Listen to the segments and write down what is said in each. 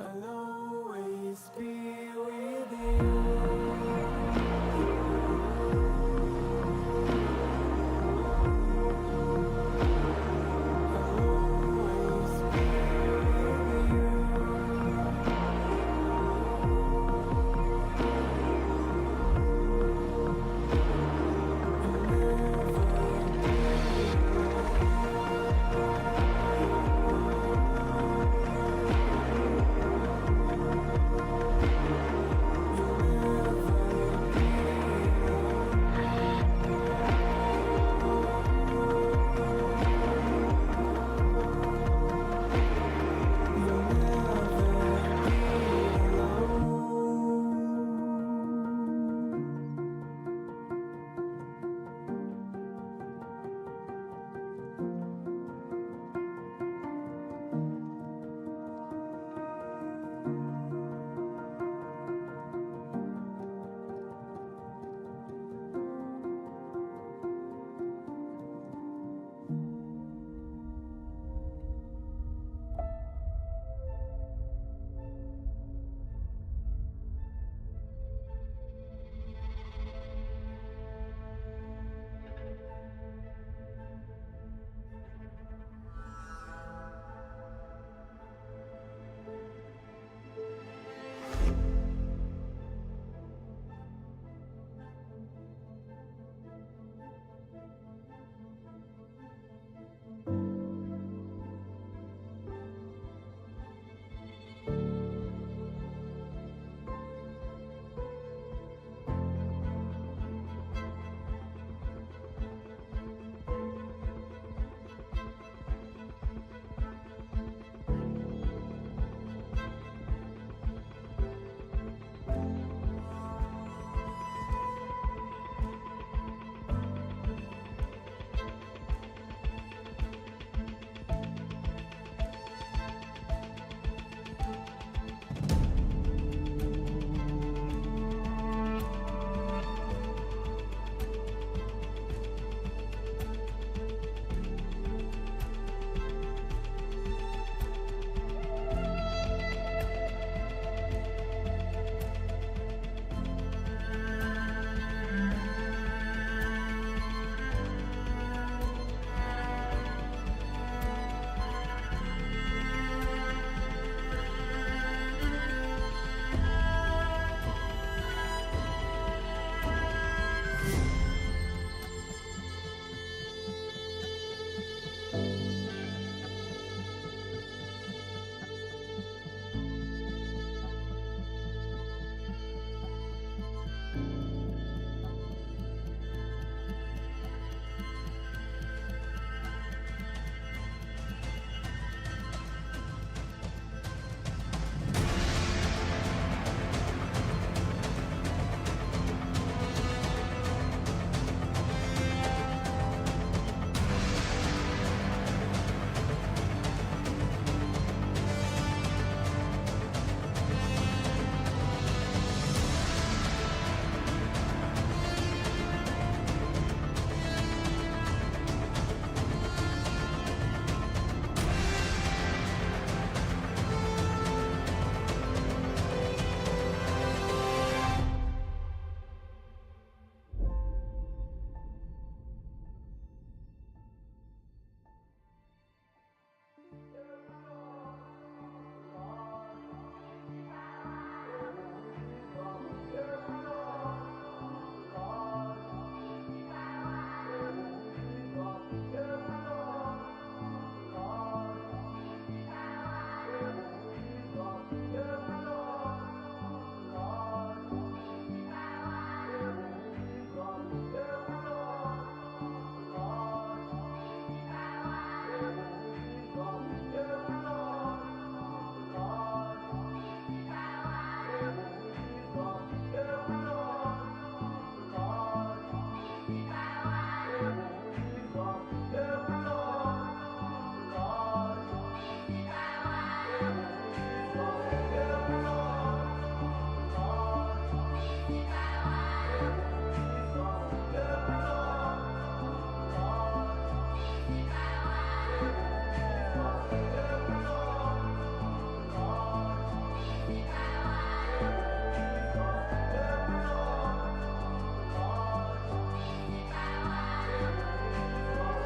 I'll always be with you.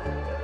Lord,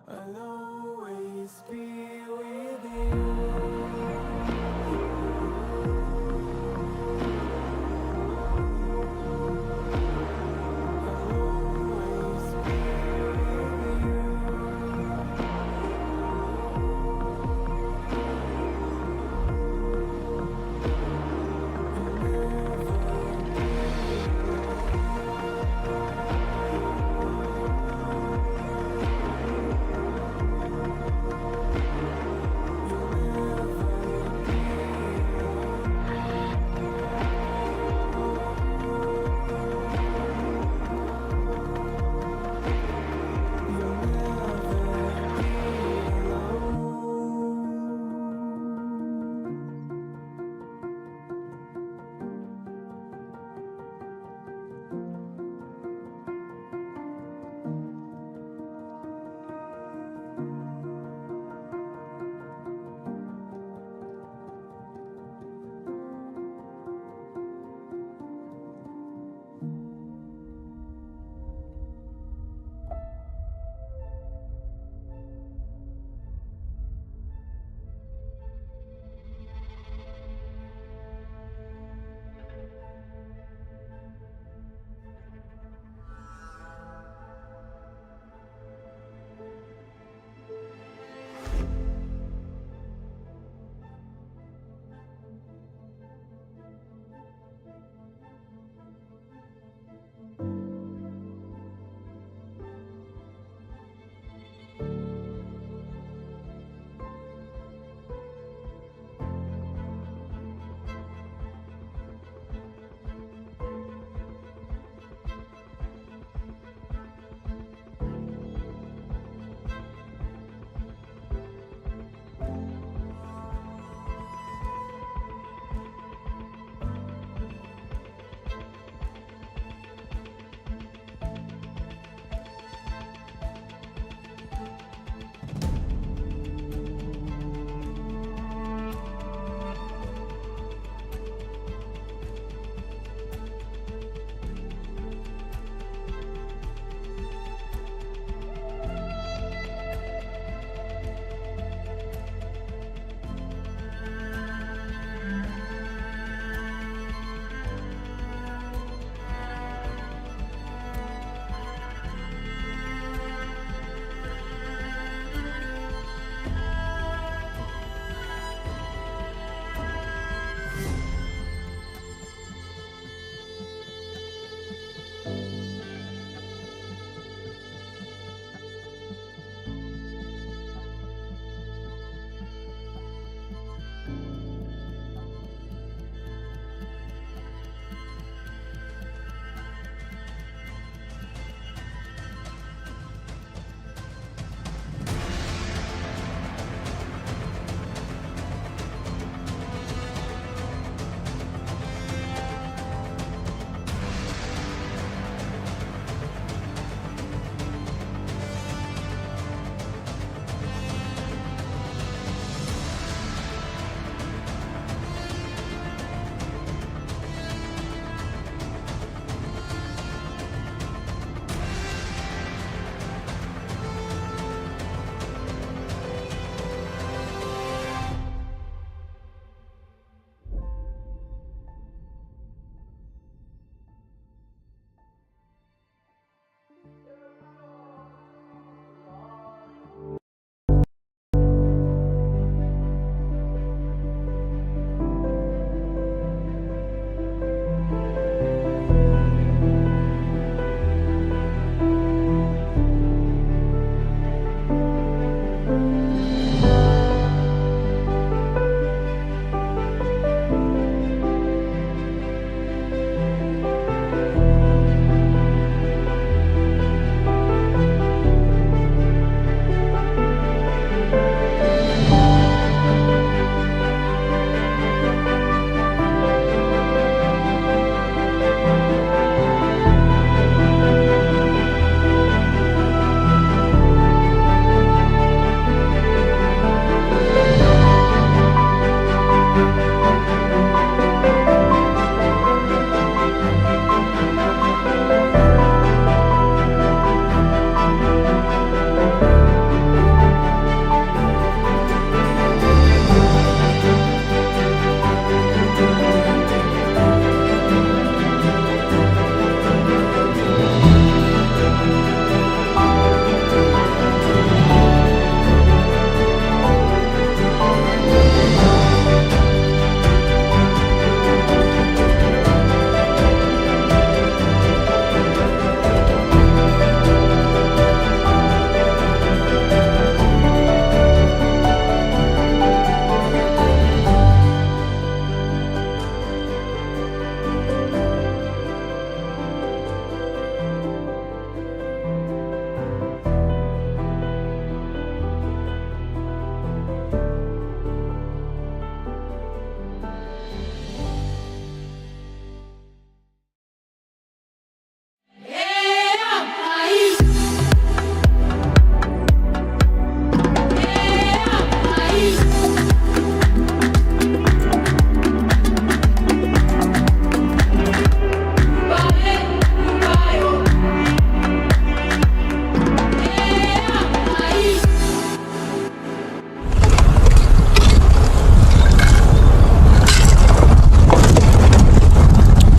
I'll always be with you. You'll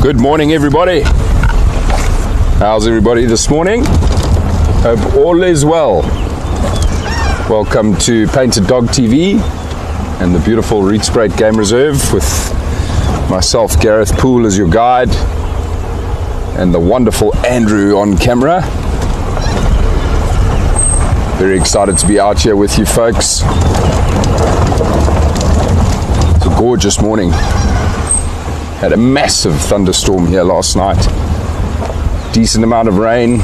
Good morning, everybody. How's everybody this morning? Hope all is well. Welcome to Painted Dog TV and the beautiful Rietspruit Game Reserve with myself, Gareth, Poole as your guide, and the wonderful Andrew on camera. Very excited to be out here with you folks. It's a gorgeous morning. Had a massive thunderstorm here last night. Decent amount of rain.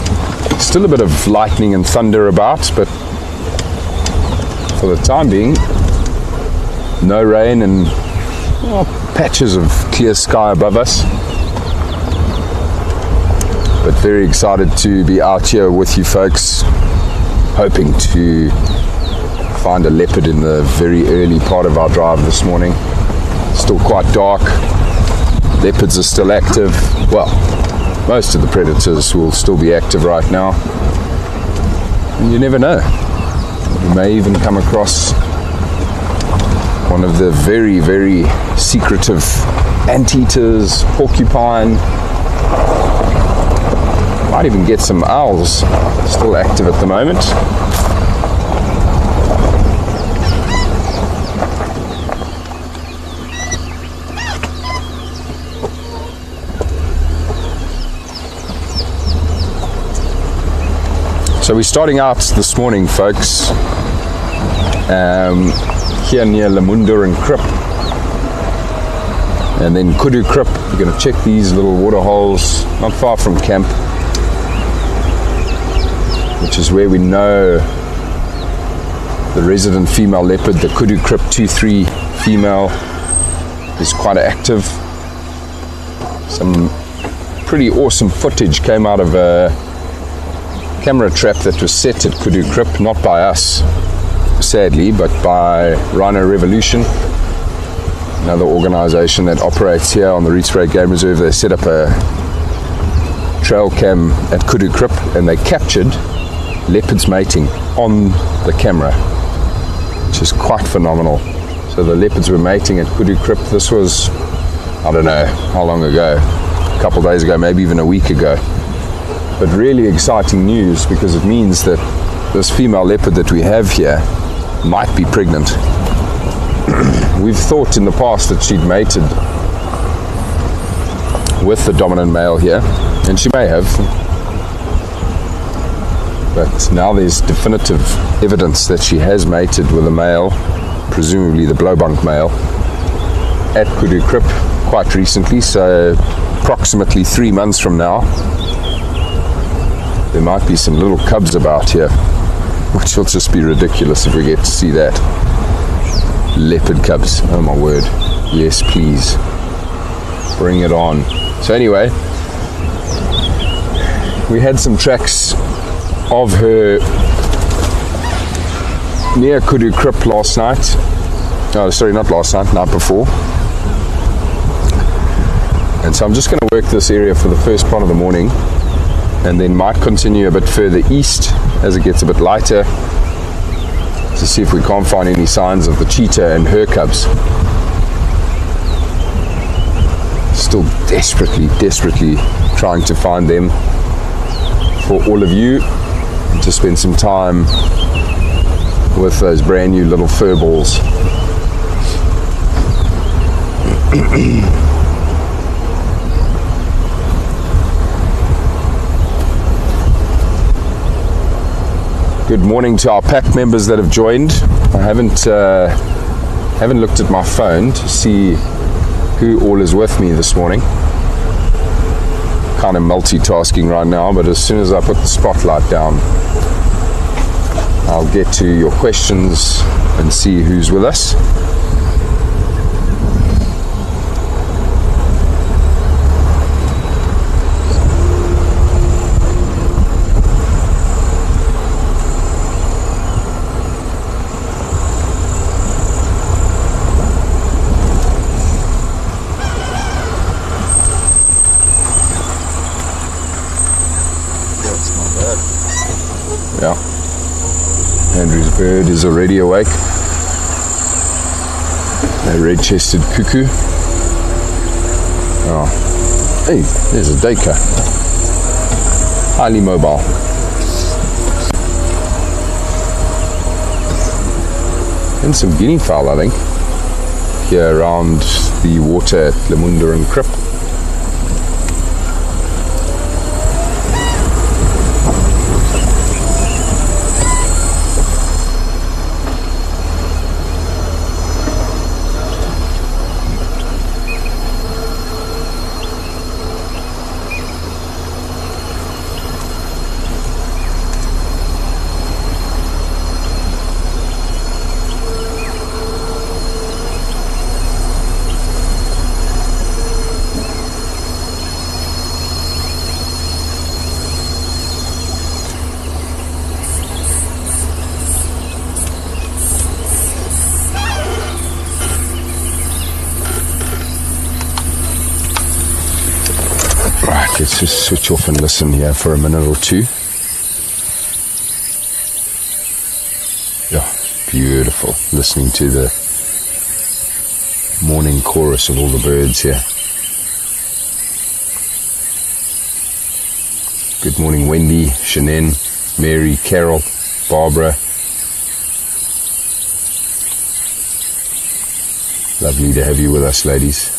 Still a bit of lightning and thunder about, but for the time being, no rain and patches of clear sky above us. But very excited to be out here with you folks, hoping to find a leopard in the very early part of our drive this morning. Still quite dark. Leopards are still active. Well, most of the predators will still be active right now. And you never know. You may even come across one of the very, very secretive anteaters, porcupine. Might even get some owls still active at the moment. So we're starting out this morning, folks, here near Lamunda and Krip, and then Kudu Krip. We're going to check these little water holes not far from camp, which is where we know the resident female leopard, the Kudu Krip 2-3 female, is quite active. Some pretty awesome footage came out of a camera trap that was set at Kudu Krip, not by us, sadly, but by Rhino Revolution, another organization that operates here on the Rietspruit Game Reserve. They set up a trail cam at Kudu Krip and they captured leopards mating on the camera, which is quite phenomenal. So the leopards were mating at Kudu Krip. This was, I don't know how long ago, a couple days ago, maybe even a week ago. But really exciting news, because it means that this female leopard that we have here might be pregnant. We've thought in the past that she'd mated with the dominant male here, and she may have. But now there's definitive evidence that she has mated with a male, presumably the blowbunk male, at Kudu Krip quite recently, so approximately 3 months from now. There might be some little cubs about here, which will just be ridiculous if we get to see that. Leopard cubs, oh my word. Yes, please. Bring it on. So anyway, we had some tracks of her near Kudu Krip last night. Oh, sorry, not last night, night before. And so I'm just going to work this area for the first part of the morning, and then might continue a bit further east as it gets a bit lighter to see if we can't find any signs of the cheetah and her cubs. Still desperately trying to find them for all of you, to spend some time with those brand new little fur balls. Good morning to our pack members that have joined. I haven't looked at my phone to see who all is with me this morning. Kind of multitasking right now, but as soon as I put the spotlight down, I'll get to your questions and see who's with us. Yeah. Andrew's bird is already awake. A red-chested cuckoo. Oh, Hey, there's a duiker. Highly mobile. And some guinea fowl, I think, here around the water at Lemunda and Krip. Let's just switch off and listen here for a minute or two. Yeah, beautiful. Listening to the morning chorus of all the birds here. Good morning, Wendy, Shannon, Mary, Carol, Barbara. Lovely to have you with us, ladies.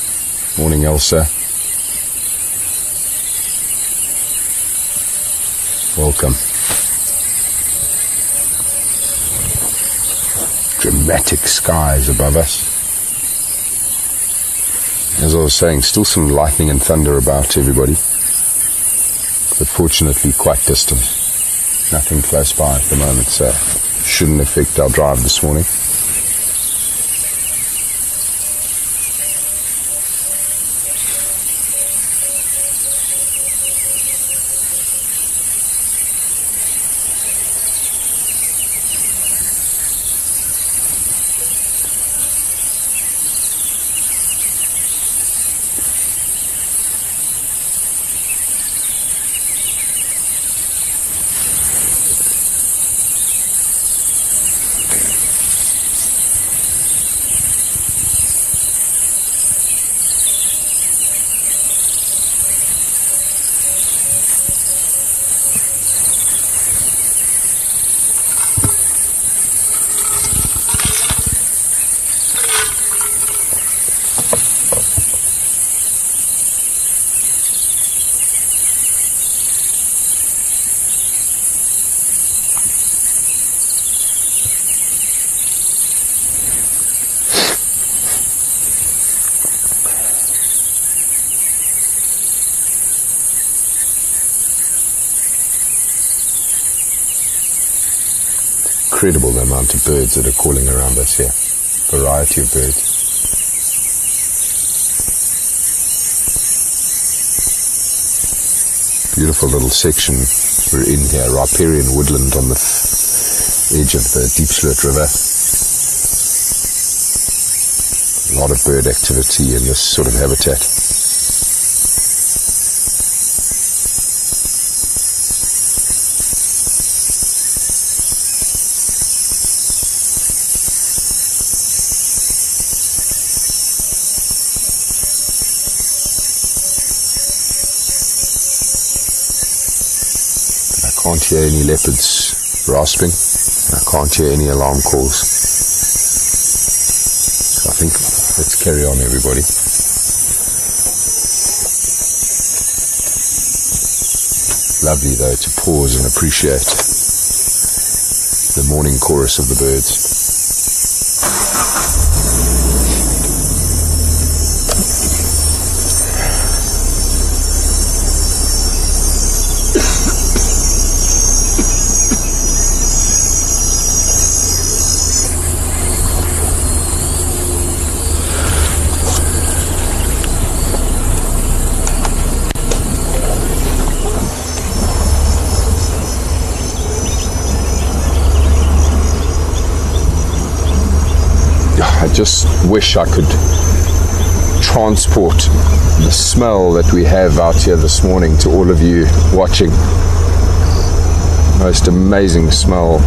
Morning, Elsa. Welcome. Dramatic skies above us. As I was saying, still some lightning and thunder about, everybody. But fortunately quite distant. Nothing close by at the moment, so shouldn't affect our drive this morning. Incredible the amount of birds that are calling around us here. Variety of birds. Beautiful little section we're in here, riparian woodland on the edge of the Rietspruit River. A lot of bird activity in this sort of habitat. I can't hear any leopards rasping. I can't hear any alarm calls. So I think let's carry on, everybody. Lovely though to pause and appreciate the morning chorus of the birds. I just wish I could transport the smell that we have out here this morning to all of you watching. Most amazing smell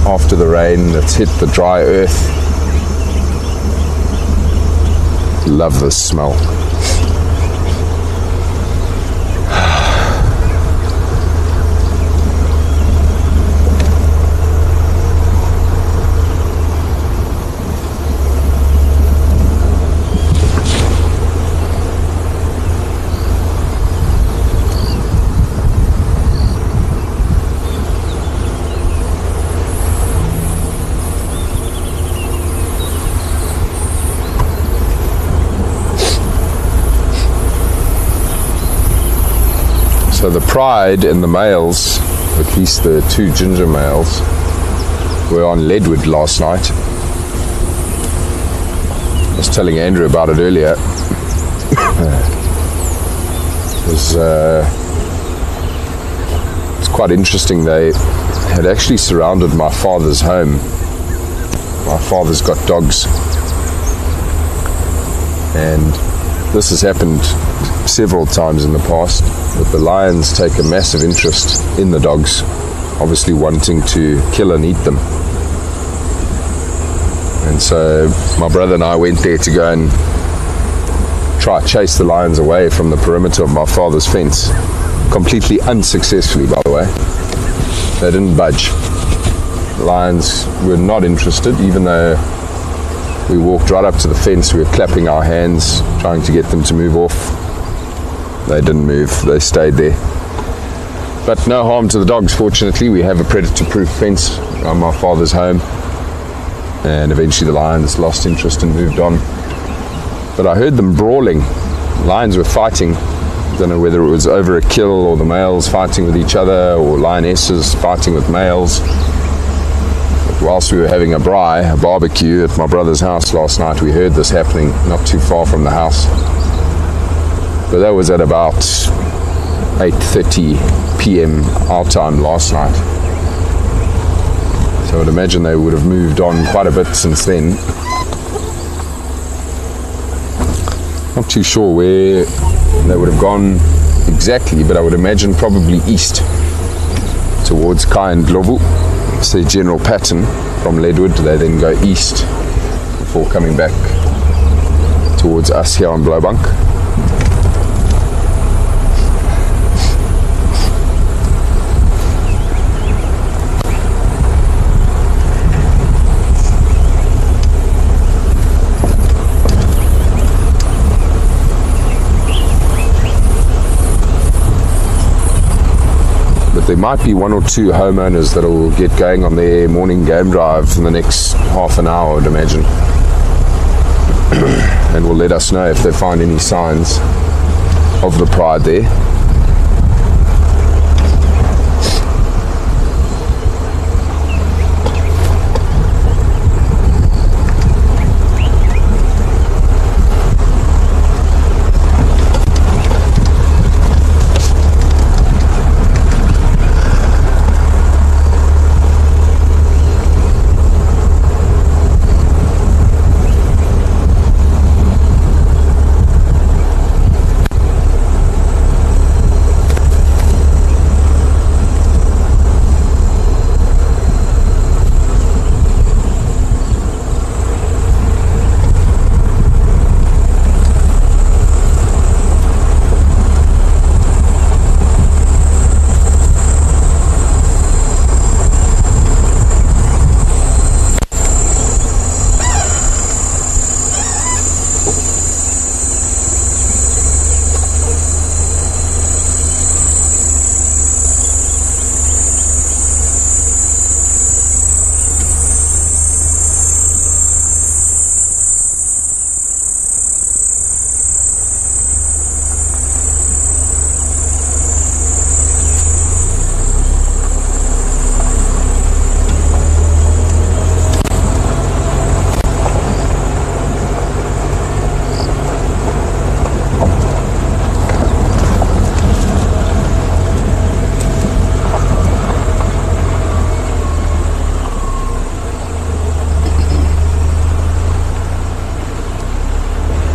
after the rain that's hit the dry earth. Love this smell. So the pride and the males, at least the two ginger males, were on Leadwood last night. I was telling Andrew about it earlier. It's quite interesting. They had actually surrounded my father's home. My father's got dogs, and this has happened several times in the past, but the lions take a massive interest in the dogs, obviously wanting to kill and eat them. And so my brother and I went there to go and try to chase the lions away from the perimeter of my father's fence, completely unsuccessfully, by the way. They didn't budge. The lions were not interested, even though we walked right up to the fence. We were clapping our hands, trying to get them to move off. They didn't move. They stayed there. But no harm to the dogs, fortunately. We have a predator-proof fence around my father's home. And eventually the lions lost interest and moved on. But I heard them brawling. Lions were fighting. I don't know whether it was over a kill or the males fighting with each other or lionesses fighting with males. But whilst we were having a barbecue at my brother's house last night, we heard this happening not too far from the house. But that was at about 8:30 p.m. our time last night. So I would imagine they would have moved on quite a bit since then. Not too sure where they would have gone exactly, but I would imagine probably east towards Kai and Glovu. It's their general pattern from Leadwood. They then go east before coming back towards us here on Blaubank. There might be one or two homeowners that will get going on their morning game drive in the next half an hour, I would imagine, and will let us know if they find any signs of the pride there.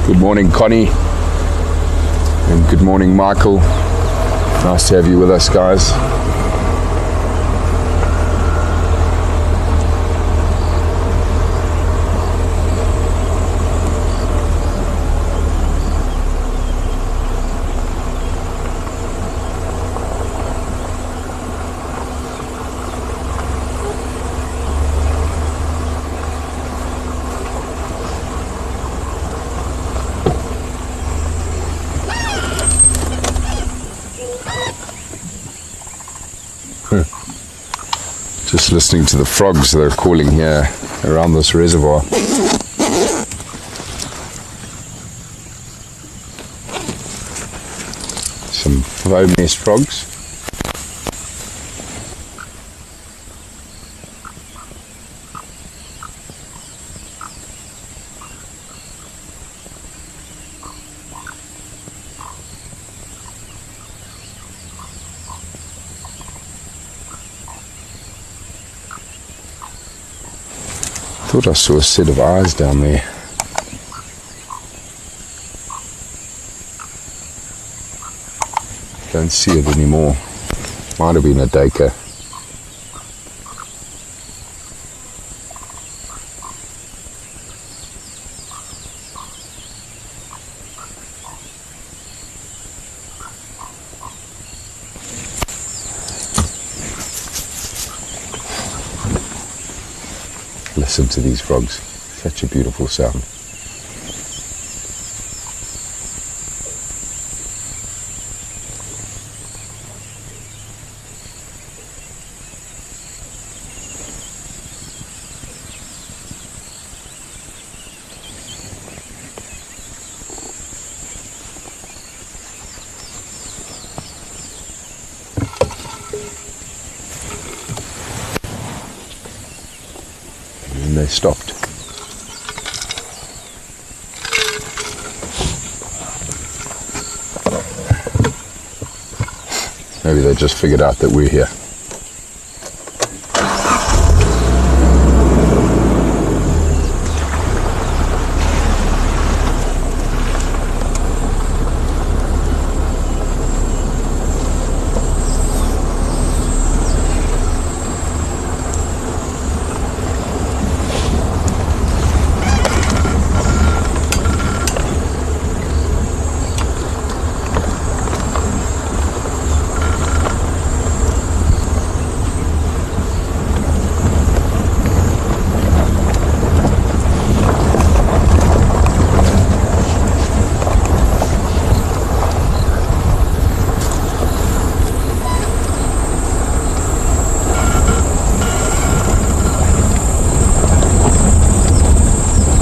Good morning, Connie, and good morning, Michael. Nice to have you with us, guys. Just listening to the frogs that are calling here around this reservoir. some vo nest frogs. Thought I saw a set of eyes down there. Don't see it anymore. Might have been a duiker. Listen to these frogs. Such a beautiful sound. And they stopped. Maybe they just figured out that we're here.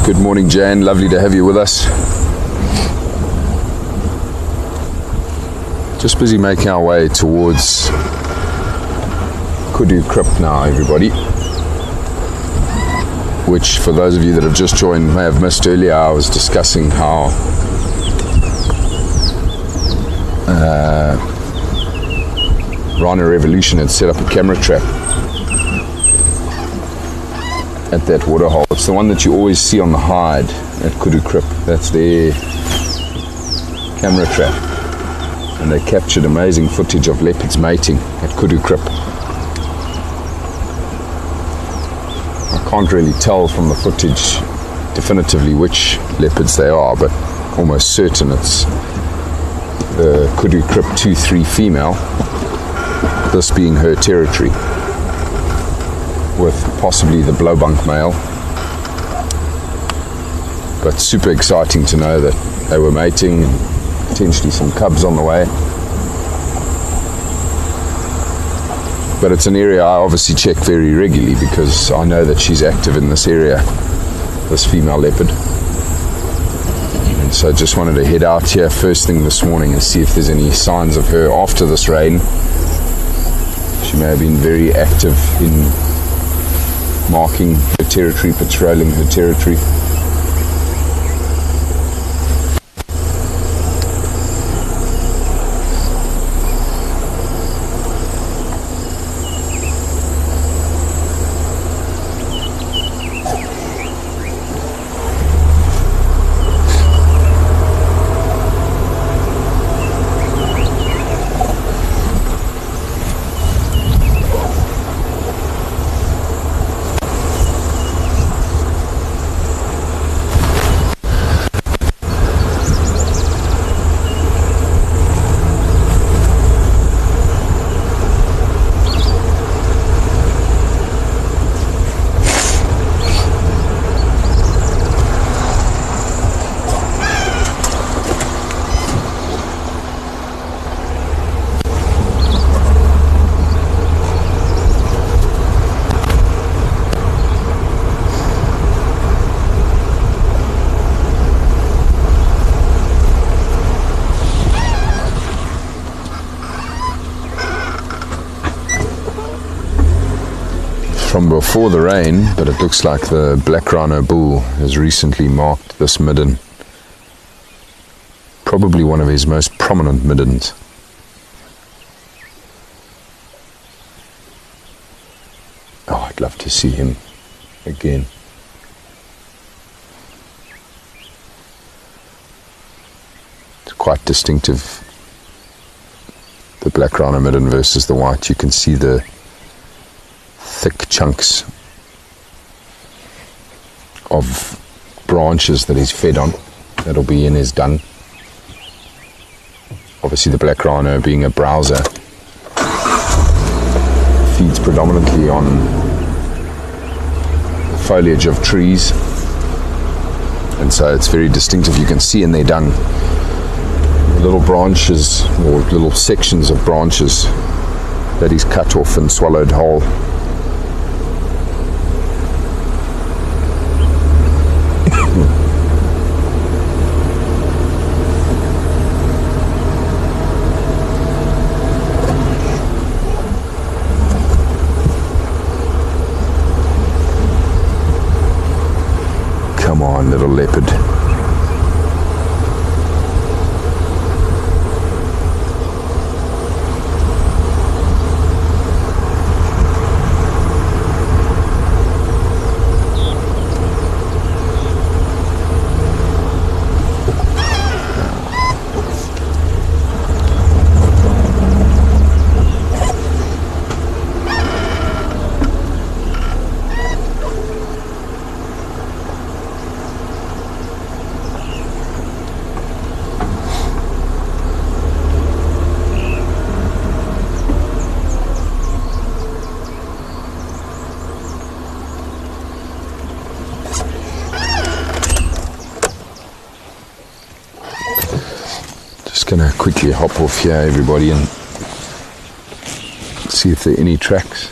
Good morning, Jan. Lovely to have you with us. Just busy making our way towards Kudu Crypt now, everybody. Which, for those of you that have just joined, may have missed earlier. I was discussing how Rhino Revolution had set up a camera trap at that waterhole. It's the one that you always see on the hide at Kudu Crypt. That's their camera trap. And they captured amazing footage of leopards mating at Kudu Crypt. I can't really tell from the footage definitively which leopards they are, but almost certain it's the Kudu Crypt 2-3 female, this being her territory, with possibly the blowbunk male. But super exciting to know that they were mating and potentially some cubs on the way. But it's an area I obviously check very regularly because I know that she's active in this area, this female leopard. And so just wanted to head out here first thing this morning and see if there's any signs of her after this rain. She may have been very active in marking her territory, patrolling her territory. before the rain, but it looks like the black rhino bull has recently marked this midden. Probably one of his most prominent middens. Oh, I'd love to see him again. It's quite distinctive, the black rhino midden versus the white. You can see the thick chunks of branches that he's fed on. That'll be in his dung. Obviously the black rhino, being a browser, feeds predominantly on the foliage of trees, and so it's very distinctive. You can see in their dung the little branches or little sections of branches that he's cut off and swallowed whole. Come on, little leopard. Gonna quickly hop off here, everybody, and see if there are any tracks.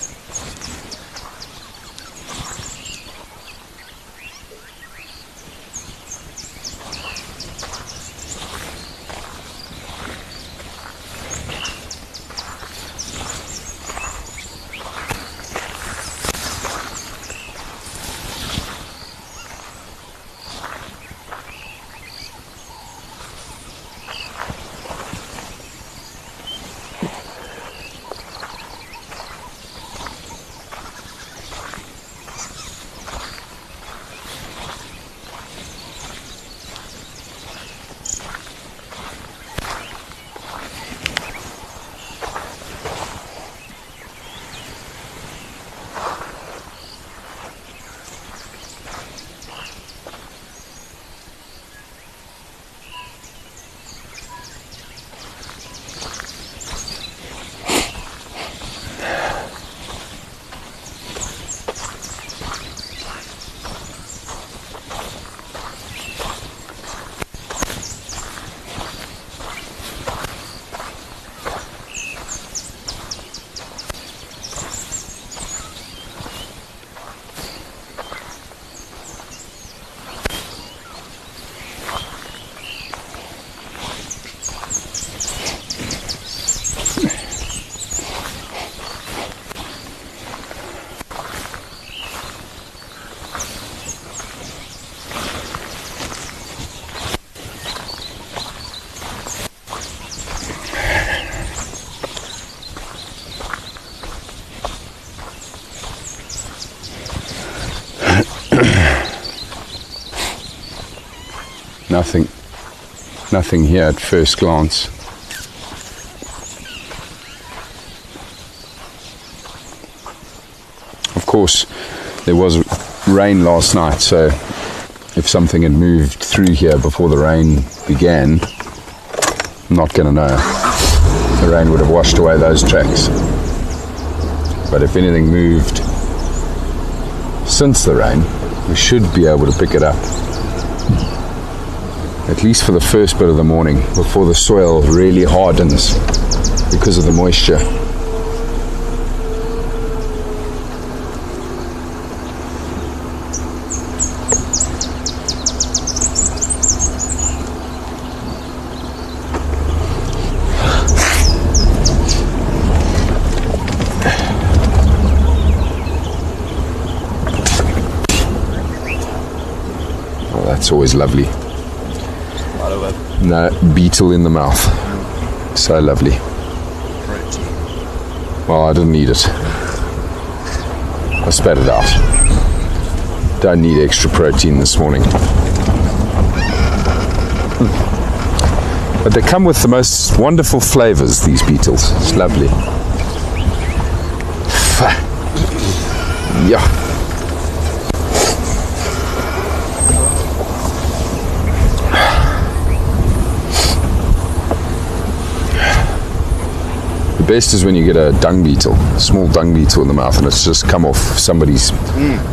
Nothing here at first glance. Of course, there was rain last night, so if something had moved through here before the rain began, I'm not going to know. The rain would have washed away those tracks. But if anything moved since the rain, we should be able to pick it up. At least for the first bit of the morning, before the soil really hardens because of the moisture. Oh, that's always lovely. No beetle in the mouth. So lovely. Well, I didn't need it. I spat it out. Don't need extra protein this morning. But they come with the most wonderful flavors, these beetles. It's lovely. Yeah. The best is when you get a dung beetle, a small dung beetle in the mouth, and it's just come off somebody's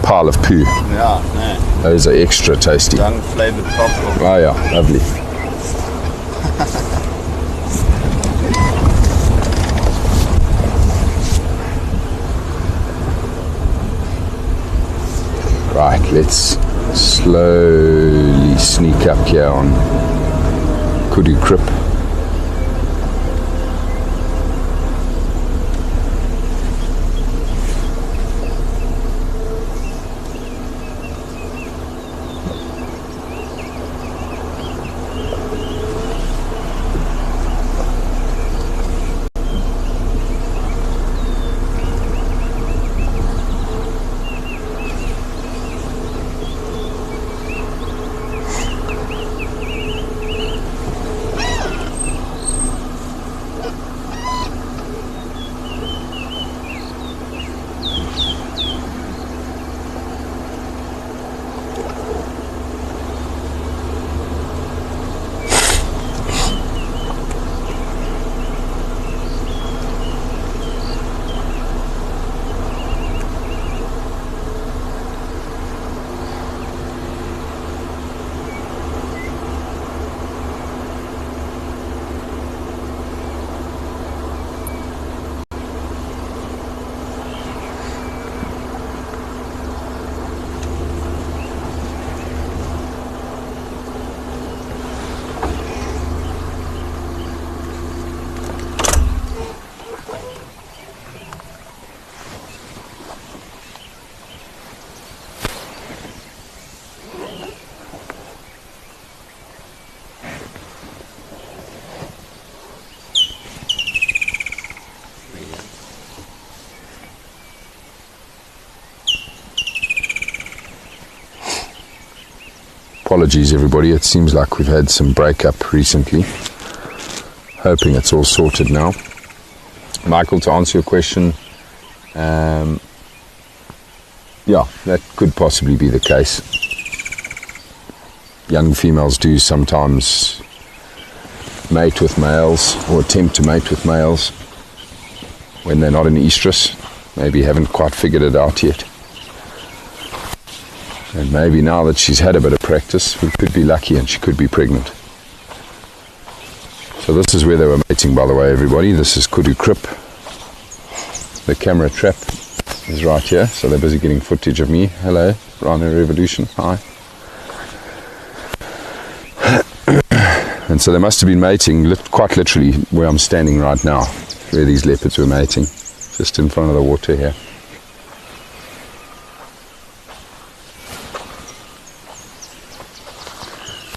pile of poo. Yeah, no. Those are extra tasty. Dung flavored popcorn. Oh yeah, lovely. Right, let's slowly sneak up here on Kudu Krip. Apologies everybody, it seems like we've had some breakup recently. Hoping it's all sorted now. Michael, to answer your question, yeah, that could possibly be the case. Young females do sometimes mate with males, or attempt to mate with males when they're not in estrus. Maybe haven't quite figured it out yet. And maybe now that she's had a bit of practice, we could be lucky and she could be pregnant. So this is where they were mating, by the way, everybody. This is Kudu Krip. The camera trap is right here, so they're busy getting footage of me. Hello, Rhino Revolution, hi. And so they must have been mating quite literally where I'm standing right now, where these leopards were mating, just in front of the water here.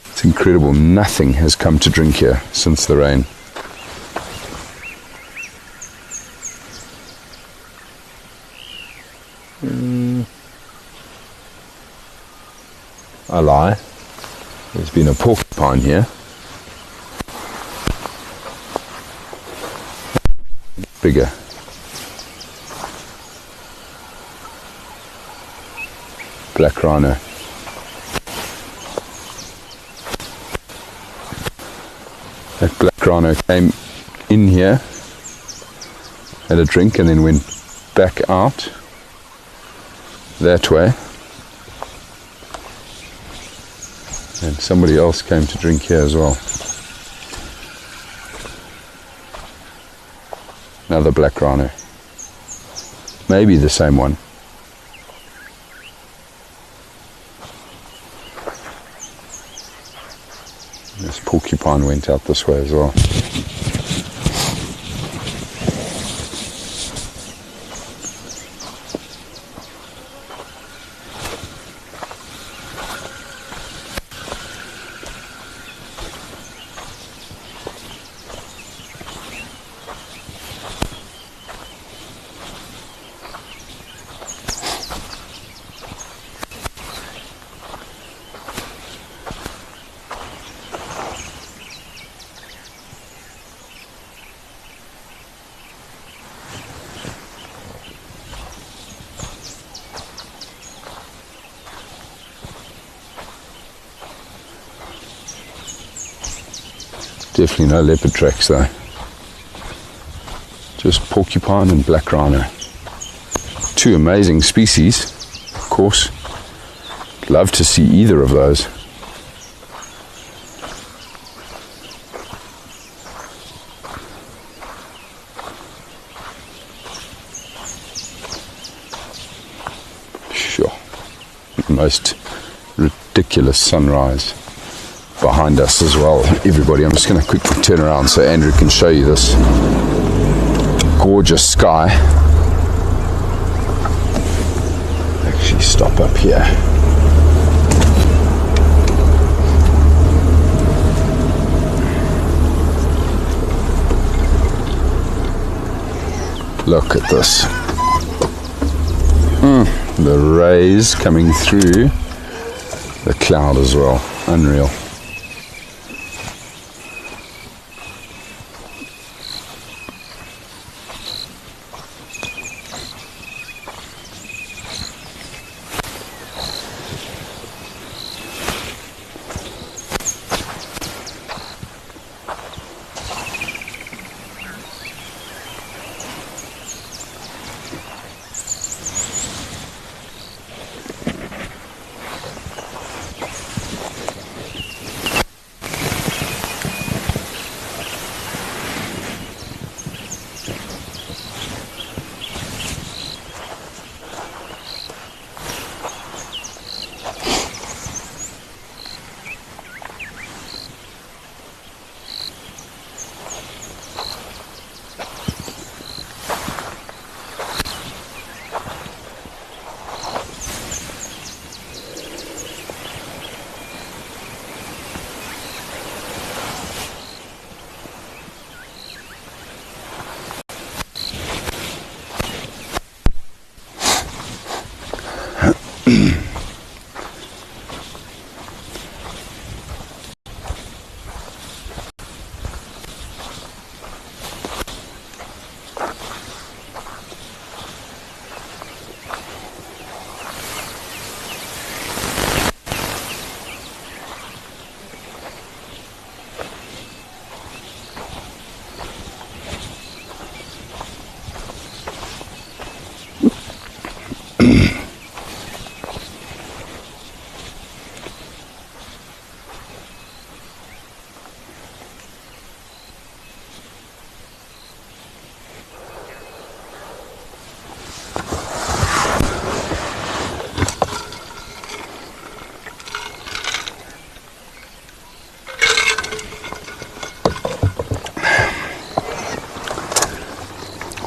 It's incredible, nothing has come to drink here since the rain. I lie. There's been a porcupine here. Bigger. Black rhino. That black rhino came in here, had a drink, and then went back out that way. And somebody else came to drink here as well. Another black rhino. Maybe the same one. This porcupine went out this way as well. Definitely no leopard tracks though. Just porcupine and black rhino. Two amazing species, of course. Love to see either of those. Sure. Most ridiculous sunrise behind us as well. Everybody, I'm just going to quickly turn around so Andrew can show you this gorgeous sky. Actually stop up here. Look at this. The rays coming through the cloud as well. Unreal.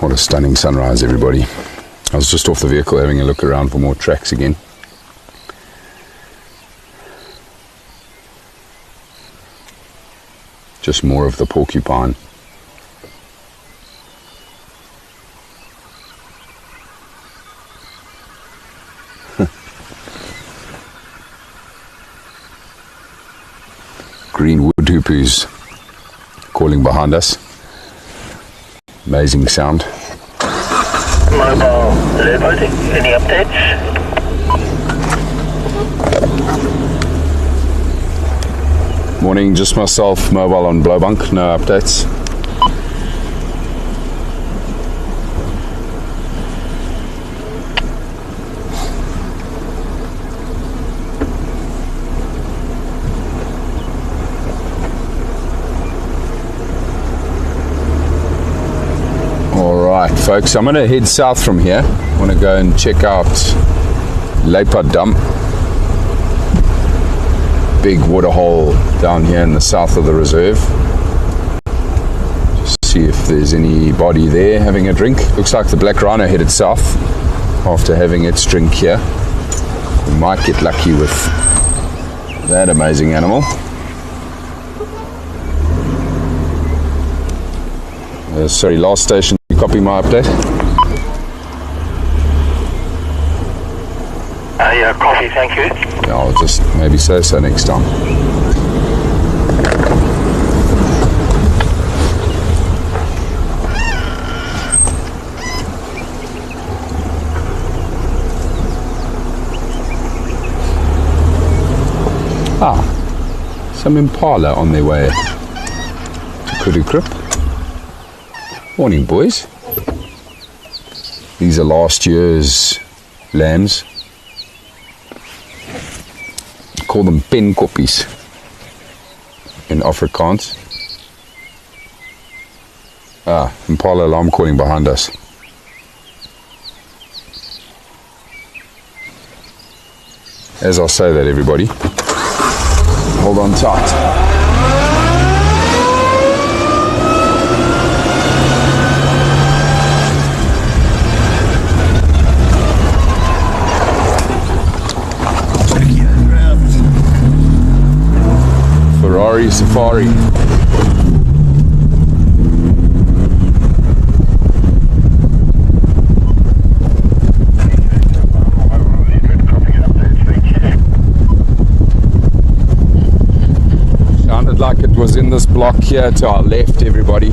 What a stunning sunrise, everybody. I was just off the vehicle having a look around for more tracks again. Just more of the porcupine. Green wood hippos calling behind us. Amazing sound. Mobile Lowveld, any updates? Morning, just myself, mobile on Blowbunk, no updates. Alright folks, I'm going to head south from here. I want to go and check out Leopard Dump. Big waterhole down here in the south of the reserve. Just see if there's anybody there having a drink. Looks like the black rhino headed south after having its drink here. We might get lucky with that amazing animal. Sorry, last station, you copy my update? Yeah, coffee, thank you. Yeah, I'll just maybe say so next time. Ah, some impala on their way. kudu krip. Morning, boys. These are last year's lambs. Call them penkoppies in Afrikaans. Impala alarm calling behind us. As I say that, everybody, hold on tight. Ferrari Safari. Sounded like it was in this block here to our left, everybody.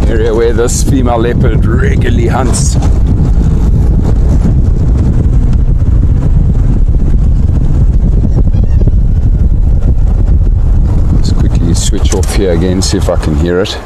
Area where this female leopard regularly hunts. Switch off here again, see if I can hear it.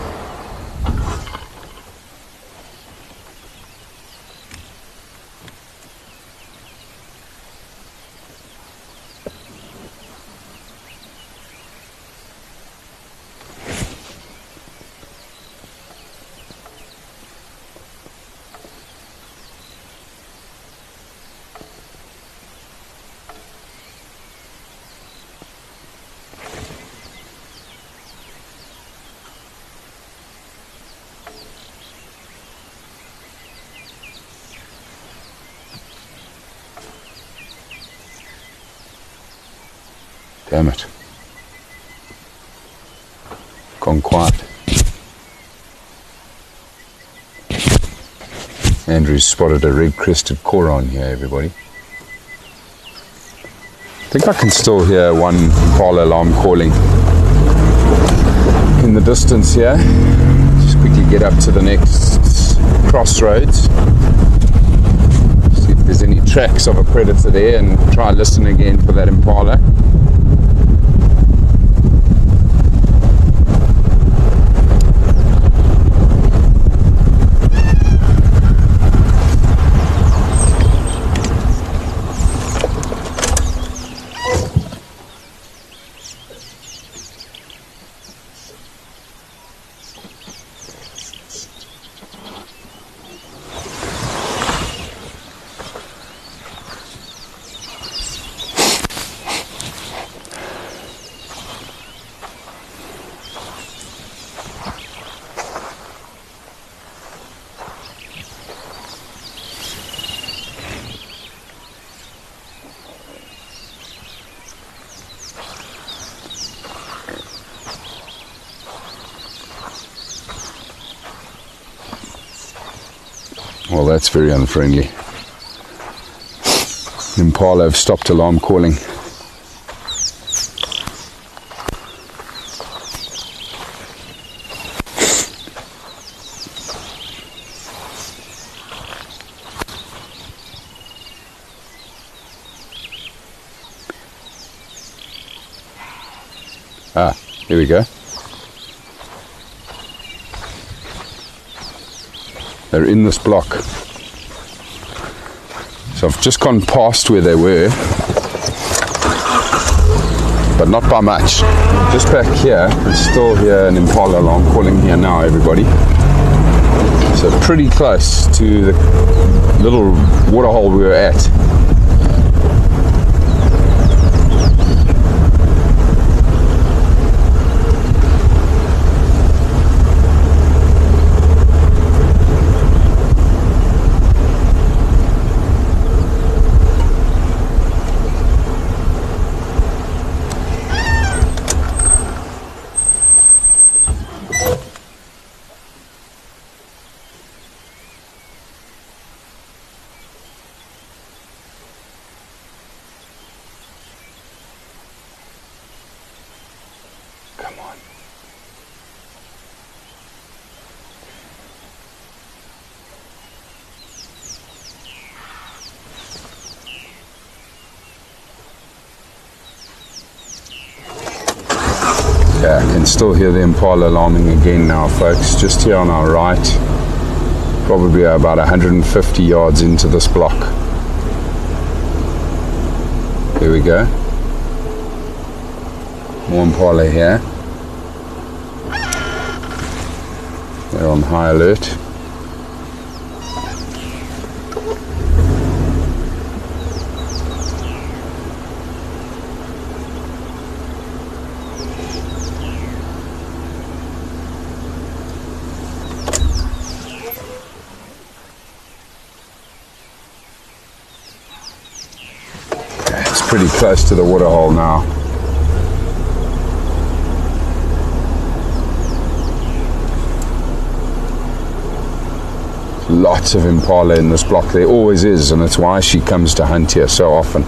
Damn it. Gone quiet. Andrew's spotted a red-crested coron here, everybody. I think I can still hear one impala alarm calling in the distance here. Just quickly get up to the next crossroads. See if there's any tracks of a predator there and try listen again for that impala. Well, that's very unfriendly. Impala have stopped alarm calling. Here we go. They're in this block. So I've just gone past where they were, but not by much. Just back here, and still hear an impala alarm calling here now, everybody. So pretty close to the little waterhole we were at. Okay, I can still hear the impala alarming again now, folks. Just here on our right, probably about 150 yards into this block. There we go. More impala here. They're on high alert. It's pretty close to the waterhole now. Lots of impala in this block. There always is, and it's why she comes to hunt here so often.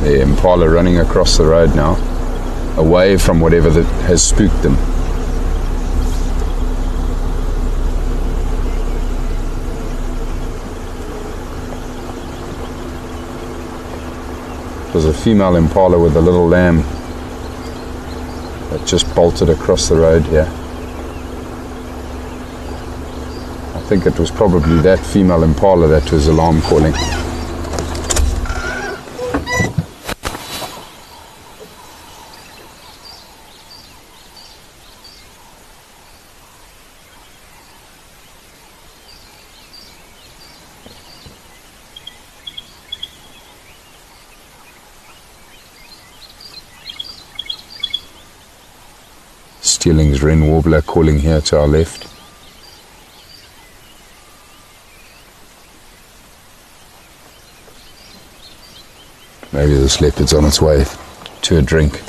The impala running across the road now, away from whatever that has spooked them. There's a female impala with a little lamb that just bolted across the road here. I think it was probably that female impala that was alarm calling. Steeling's wren warbler calling here to our left. Maybe this leopard's on its way to a drink.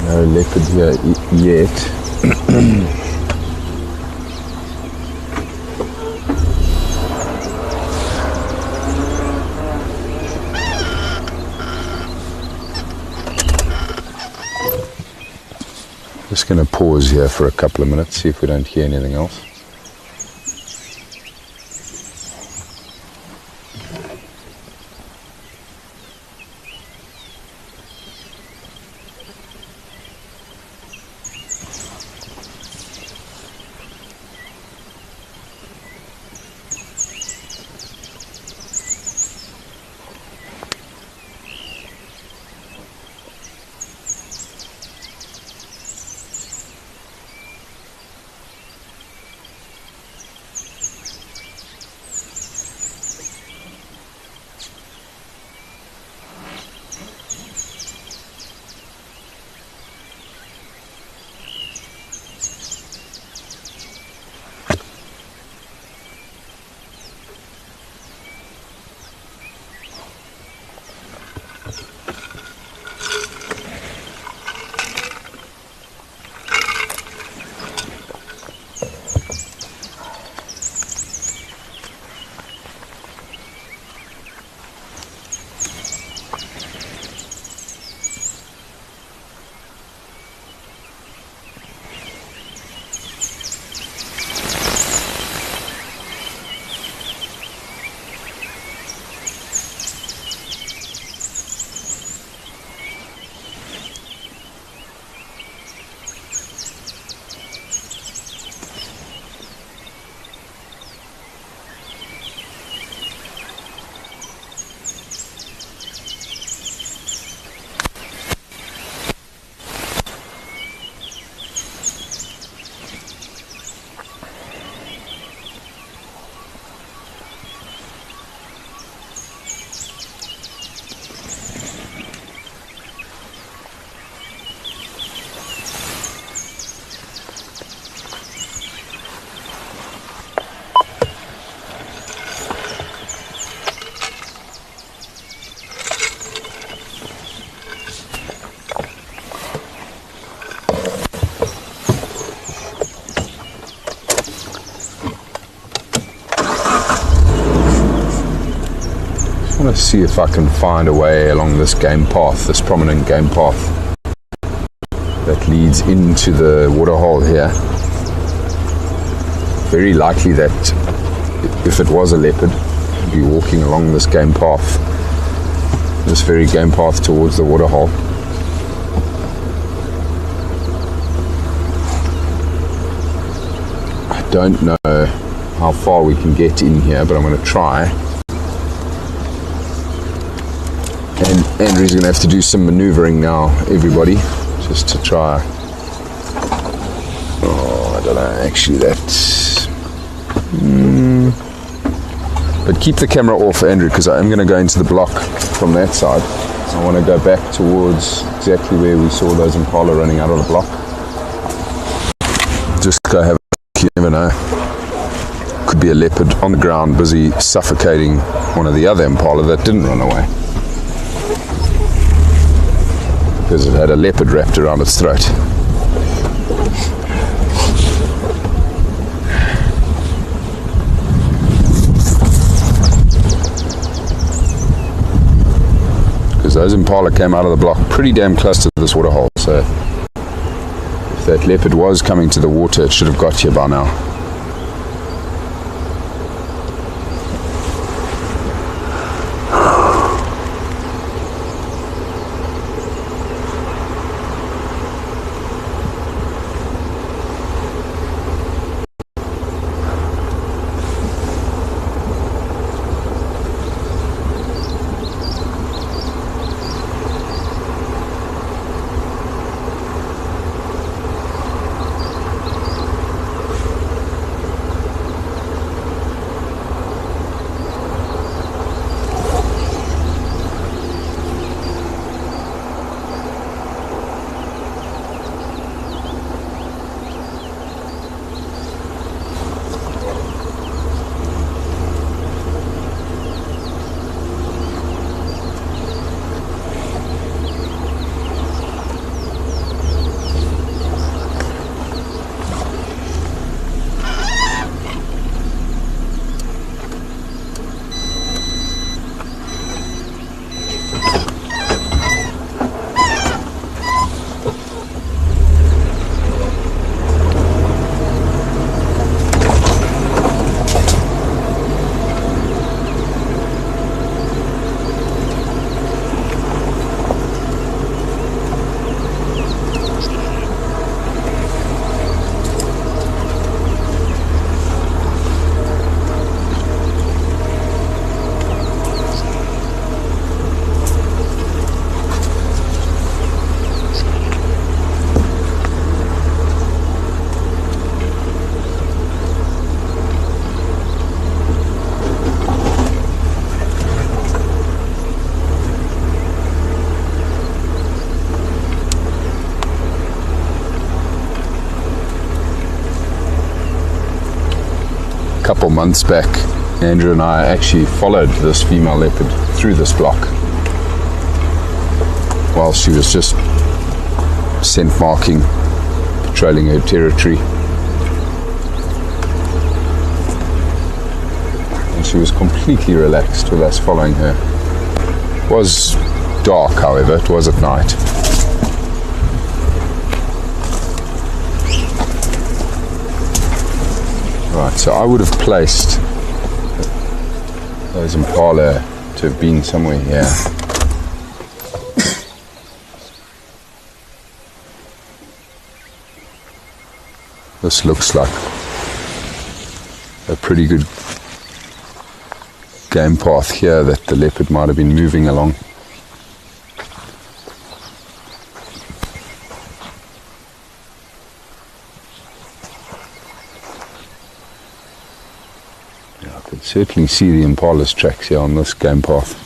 No leopard here yet. Just going to pause here for a couple of minutes, see if we don't hear anything else. see if I can find a way along this game path, this prominent game path that leads into the waterhole here. Very likely that if it was a leopard, it'd be walking along this game path, this very game path towards the waterhole. I don't know how far we can get in here, but I'm going to try. And Andrew's going to have to do some maneuvering now, everybody, just to try. Oh, I don't know, actually that's... But keep the camera off, Andrew, because I'm going to go into the block from that side. I want to go back towards exactly where we saw those impala running out of the block. Just go have a look, you never know. Could be a leopard on the ground busy suffocating one of the other impala that didn't run away, because it had a leopard wrapped around its throat. Because those impala came out of the block pretty damn close to this waterhole, so if that leopard was coming to the water, it should have got here by now. Couple months back, Andrew and I actually followed this female leopard through this block while she was just scent marking, patrolling her territory, and she was completely relaxed with us following her. It was dark, however, it was at night. Right, so I would have placed those impala to have been somewhere here. This looks like a pretty good game path here that the leopard might have been moving along. I could certainly see the impala's tracks here on this game path.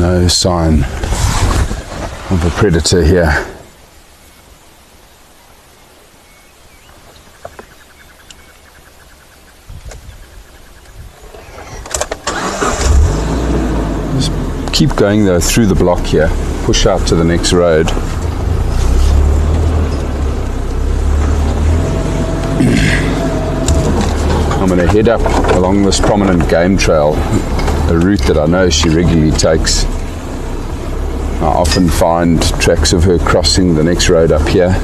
No sign of a predator here. Just keep going though through the block here, push out to the next road. I'm going to head up along this prominent game trail, a route that I know she regularly takes. I often find tracks of her crossing the next road up here.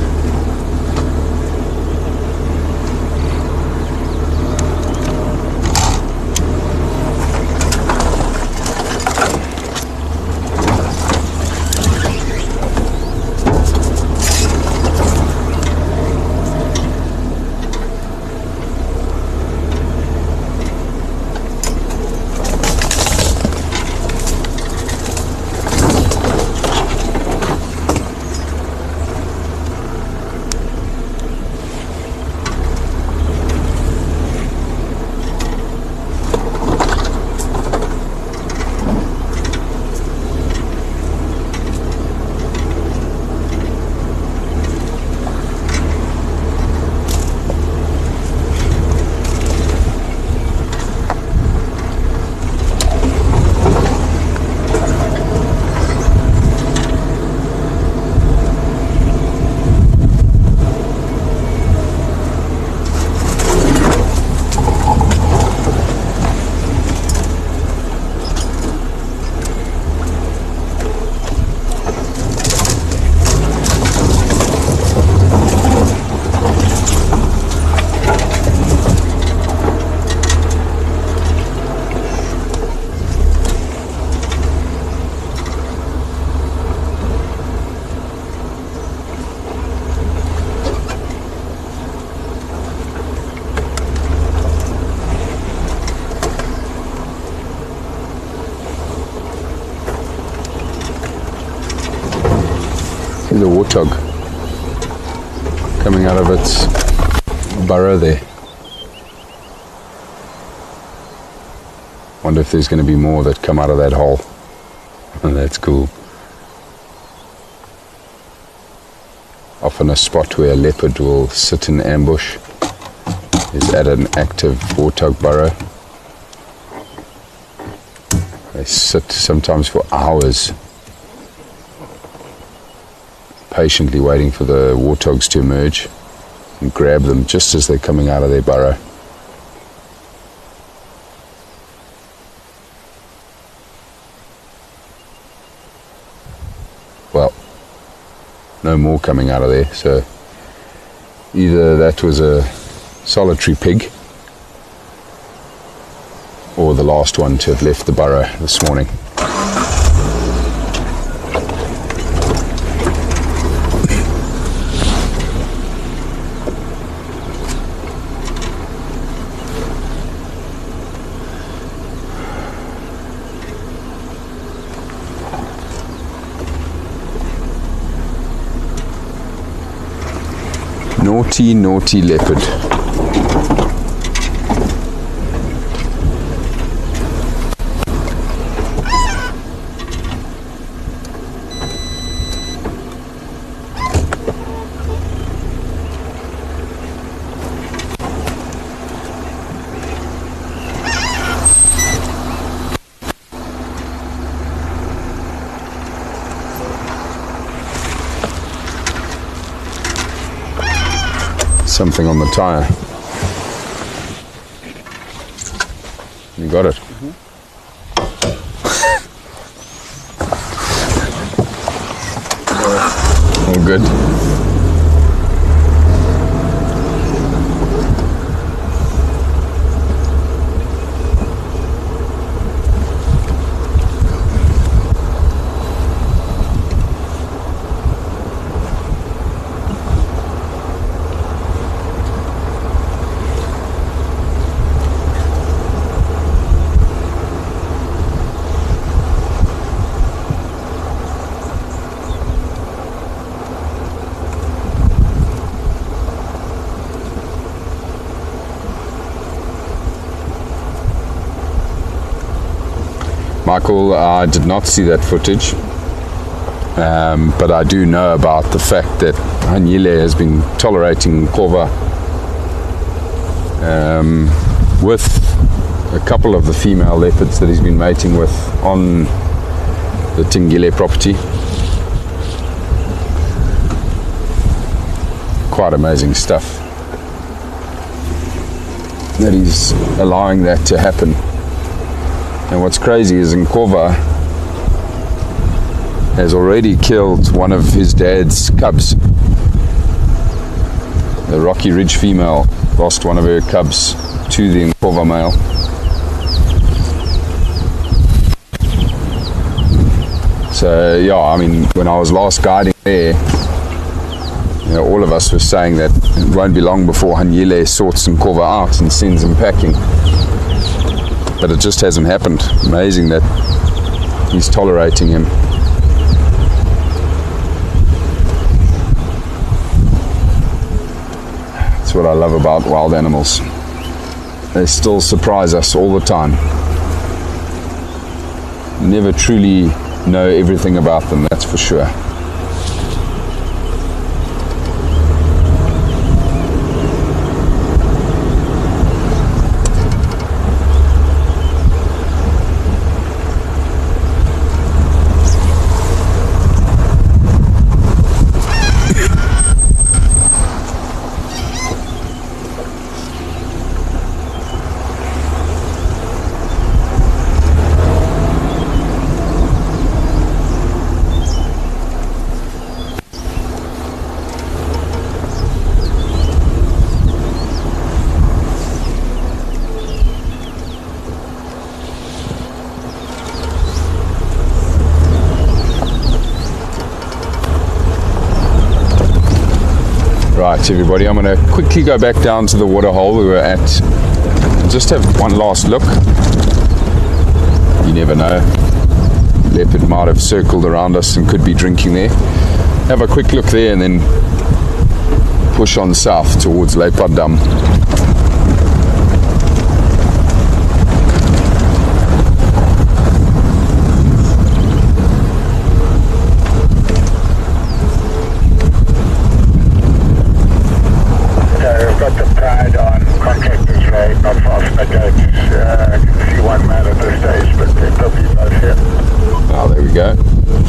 See the warthog coming out of its burrow there. Wonder if there's going to be more that come out of that hole. Oh, that's cool. Often a spot where a leopard will sit in ambush is at an active warthog burrow. They sit sometimes for hours, patiently waiting for the warthogs to emerge and grab them just as they're coming out of their burrow. Well, no more coming out of there, so either that was a solitary pig or the last one to have left the burrow this morning. Naughty, naughty leopard. Something on the tire. You got it. Mm-hmm. All good. Michael, I did not see that footage, but I do know about the fact that Hanyile has been tolerating Nkova with a couple of the female leopards that he's been mating with on the Tingile property. Quite amazing stuff that he's allowing that to happen. And what's crazy is Nkova has already killed one of his dad's cubs. The Rocky Ridge female lost one of her cubs to the Nkova male. So yeah, I mean, when I was last guiding there, you know, all of us were saying that it won't be long before Hanyile sorts Nkova out and sends him packing. But it just hasn't happened. Amazing that he's tolerating him. That's what I love about wild animals. They still surprise us all the time. Never truly know everything about them, that's for sure. Right, everybody, I'm going to quickly go back down to the water hole we were at. Just have one last look. You never know. Leopard might have circled around us and could be drinking there. Have a quick look there and then push on south towards Leoparddam.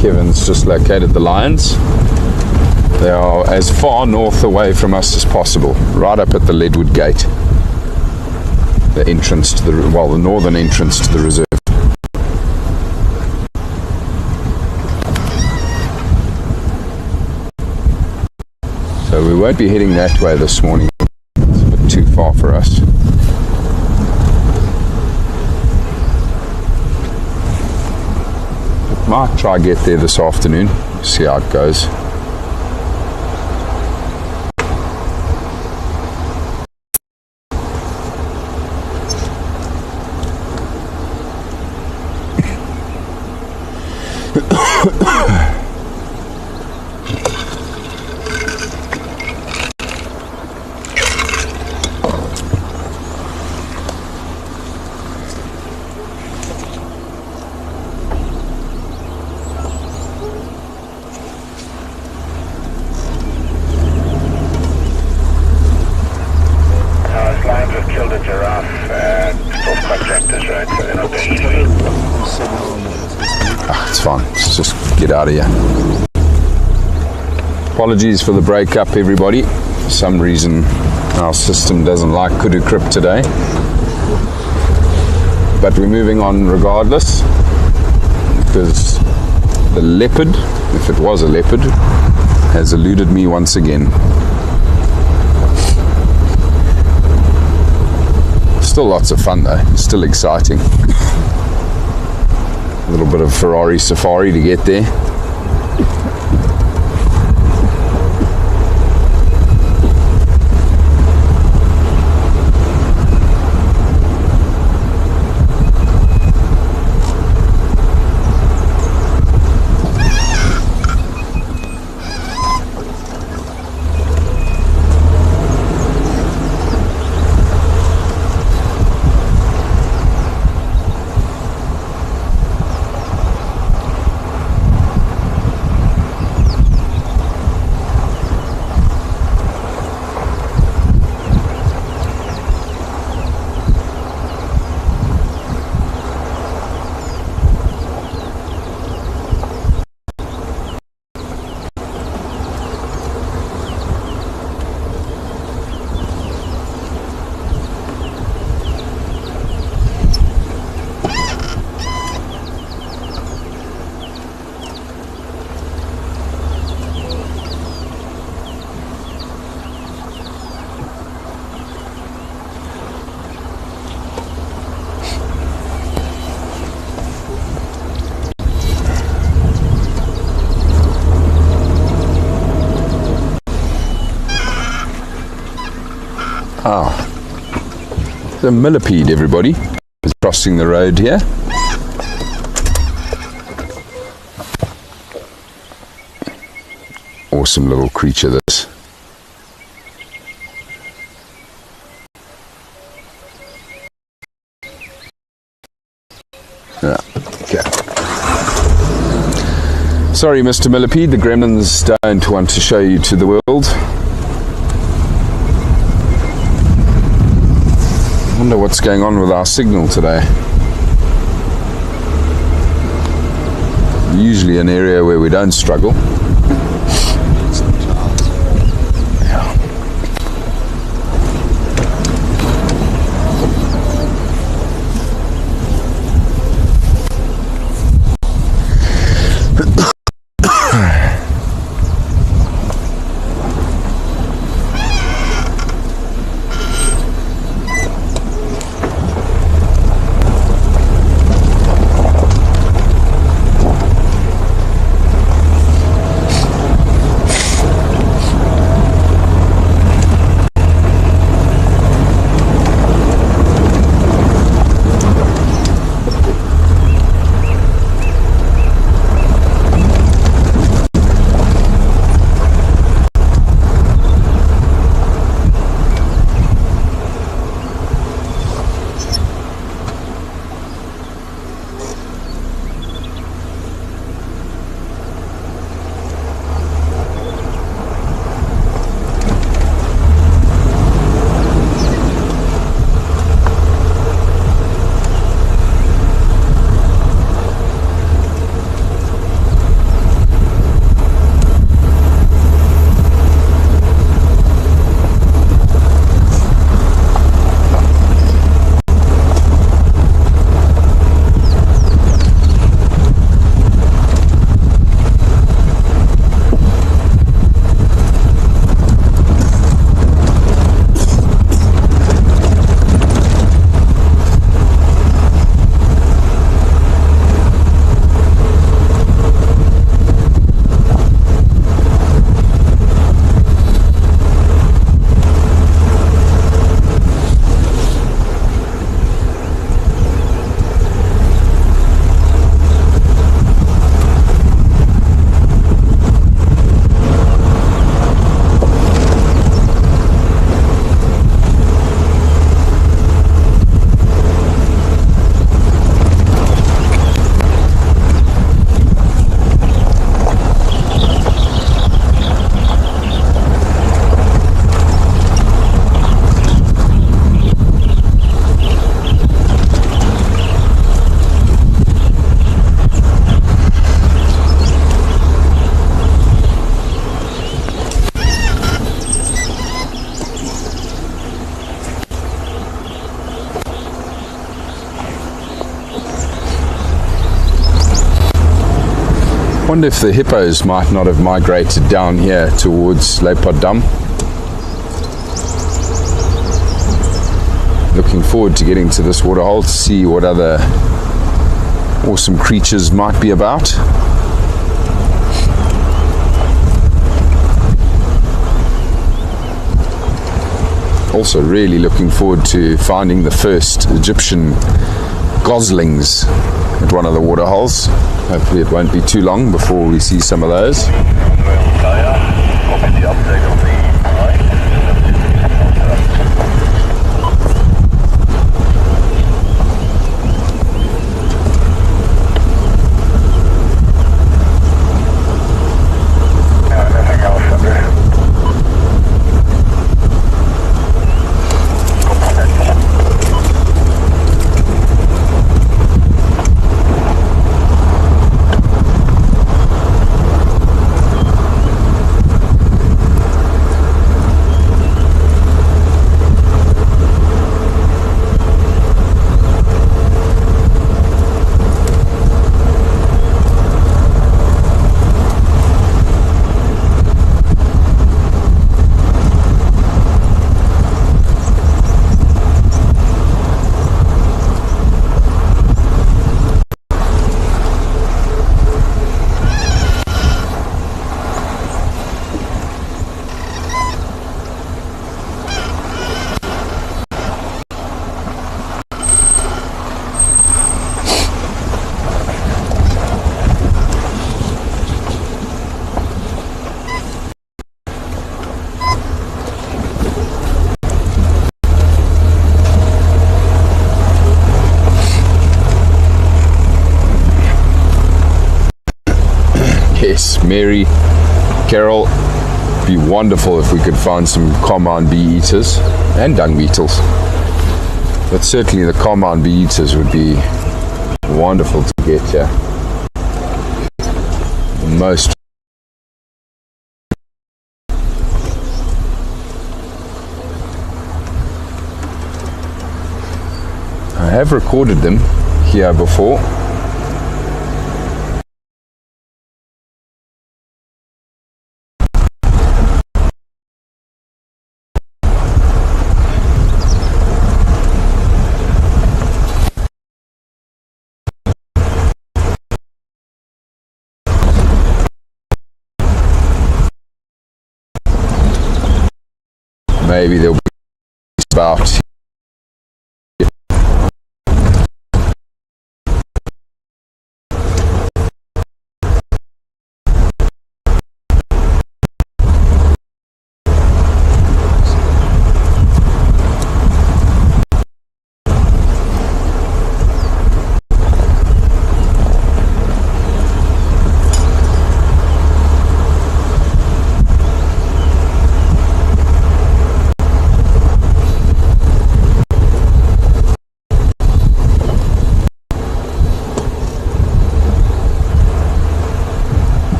Kevin's just located the lions. They are as far north away from us as possible, right up at the Leadwood Gate, the entrance to the northern entrance to the reserve. So we won't be heading that way this morning. It's a bit too far for us. Might try get there this afternoon, see how it goes. It's fine, let's just get out of here. Apologies for the breakup, everybody. For some reason our system doesn't like kudu crypt today, but we're moving on regardless, because the leopard, if it was a leopard, has eluded me once again. Still lots of fun though, still exciting. A little bit of Ferrari safari to get there. The millipede, everybody, is crossing the road here. Awesome little creature, this. Okay. Sorry, Mr. Millipede, the gremlins don't want to show you to the world. I wonder what's going on with our signal today. Usually an area where we don't struggle. Wonder if the hippos might not have migrated down here towards Leopard Dam. Looking forward to getting to this waterhole to see what other awesome creatures might be about. Also really looking forward to finding the first Egyptian goslings at one of the waterholes. Hopefully it won't be too long before we see some of those. yes, Mary, Carol, be wonderful if we could find some carmine bee eaters and dung beetles. But certainly the carmine bee eaters would be wonderful to get here. Most. I have recorded them here before. Maybe there'll be about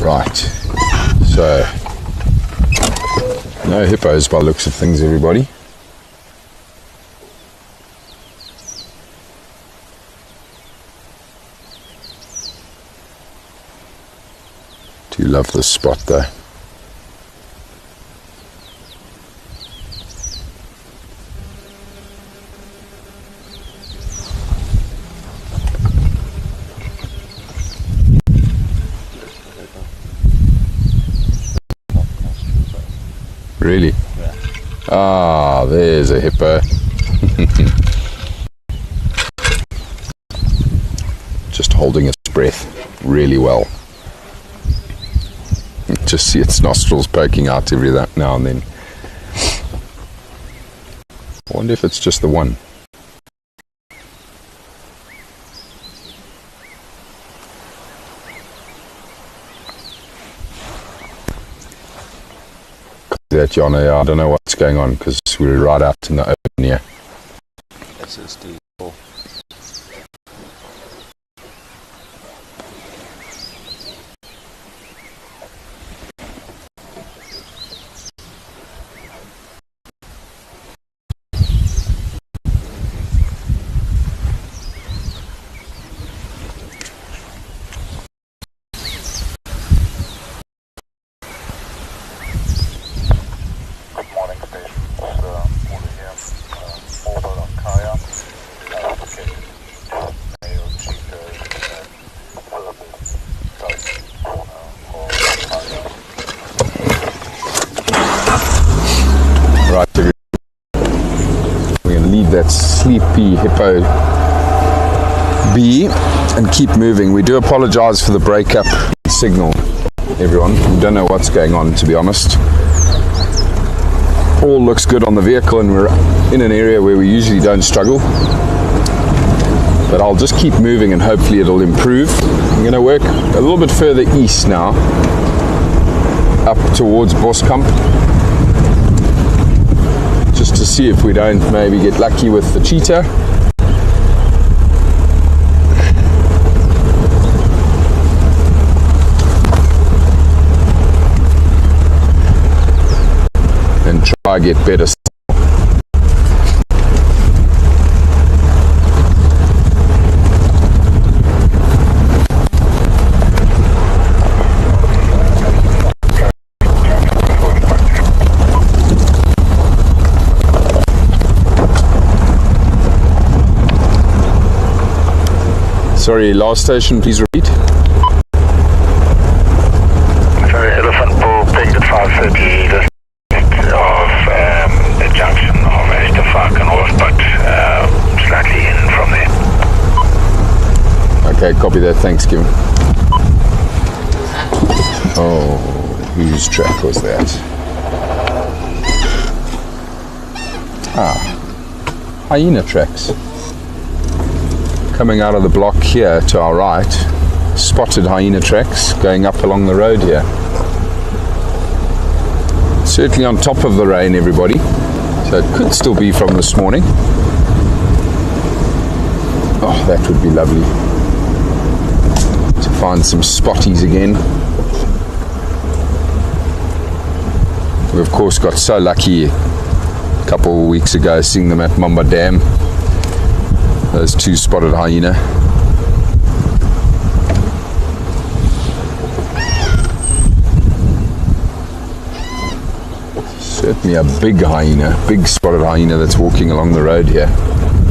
right. So no hippos by the looks of things, everybody. Do love this spot though. Really? Yeah. Ah, there's a hippo. Just holding its breath really well. Just see its nostrils poking out every now and then. I wonder if it's just the one. That Jonna, I don't know what's going on because we're right out in the open here. This is the Poole. That sleepy hippo bee and keep moving. We do apologize for the breakup signal, everyone. We don't know what's going on, to be honest. All looks good on the vehicle and we're in an area where we usually don't struggle, but I'll just keep moving and hopefully it'll improve. I'm going to work a little bit further east now, up towards Boskamp, just to see if we don't maybe get lucky with the cheetah. And try get better. Sorry, last station, please repeat. Sorry, Elephant Poole pinged at 5:30 just of the junction of Estervark and North, but slightly in from there. Okay, copy that. Thanks, Kim. Oh, whose track was that? Hyena tracks. Coming out of the block here to our right, spotted hyena tracks going up along the road here. Certainly on top of the rain, everybody. So it could still be from this morning. Oh, that would be lovely. To find some spotties again. We of course got so lucky a couple of weeks ago seeing them at Mamba Dam. Those two spotted hyena. Certainly a big hyena, big spotted hyena that's walking along the road here.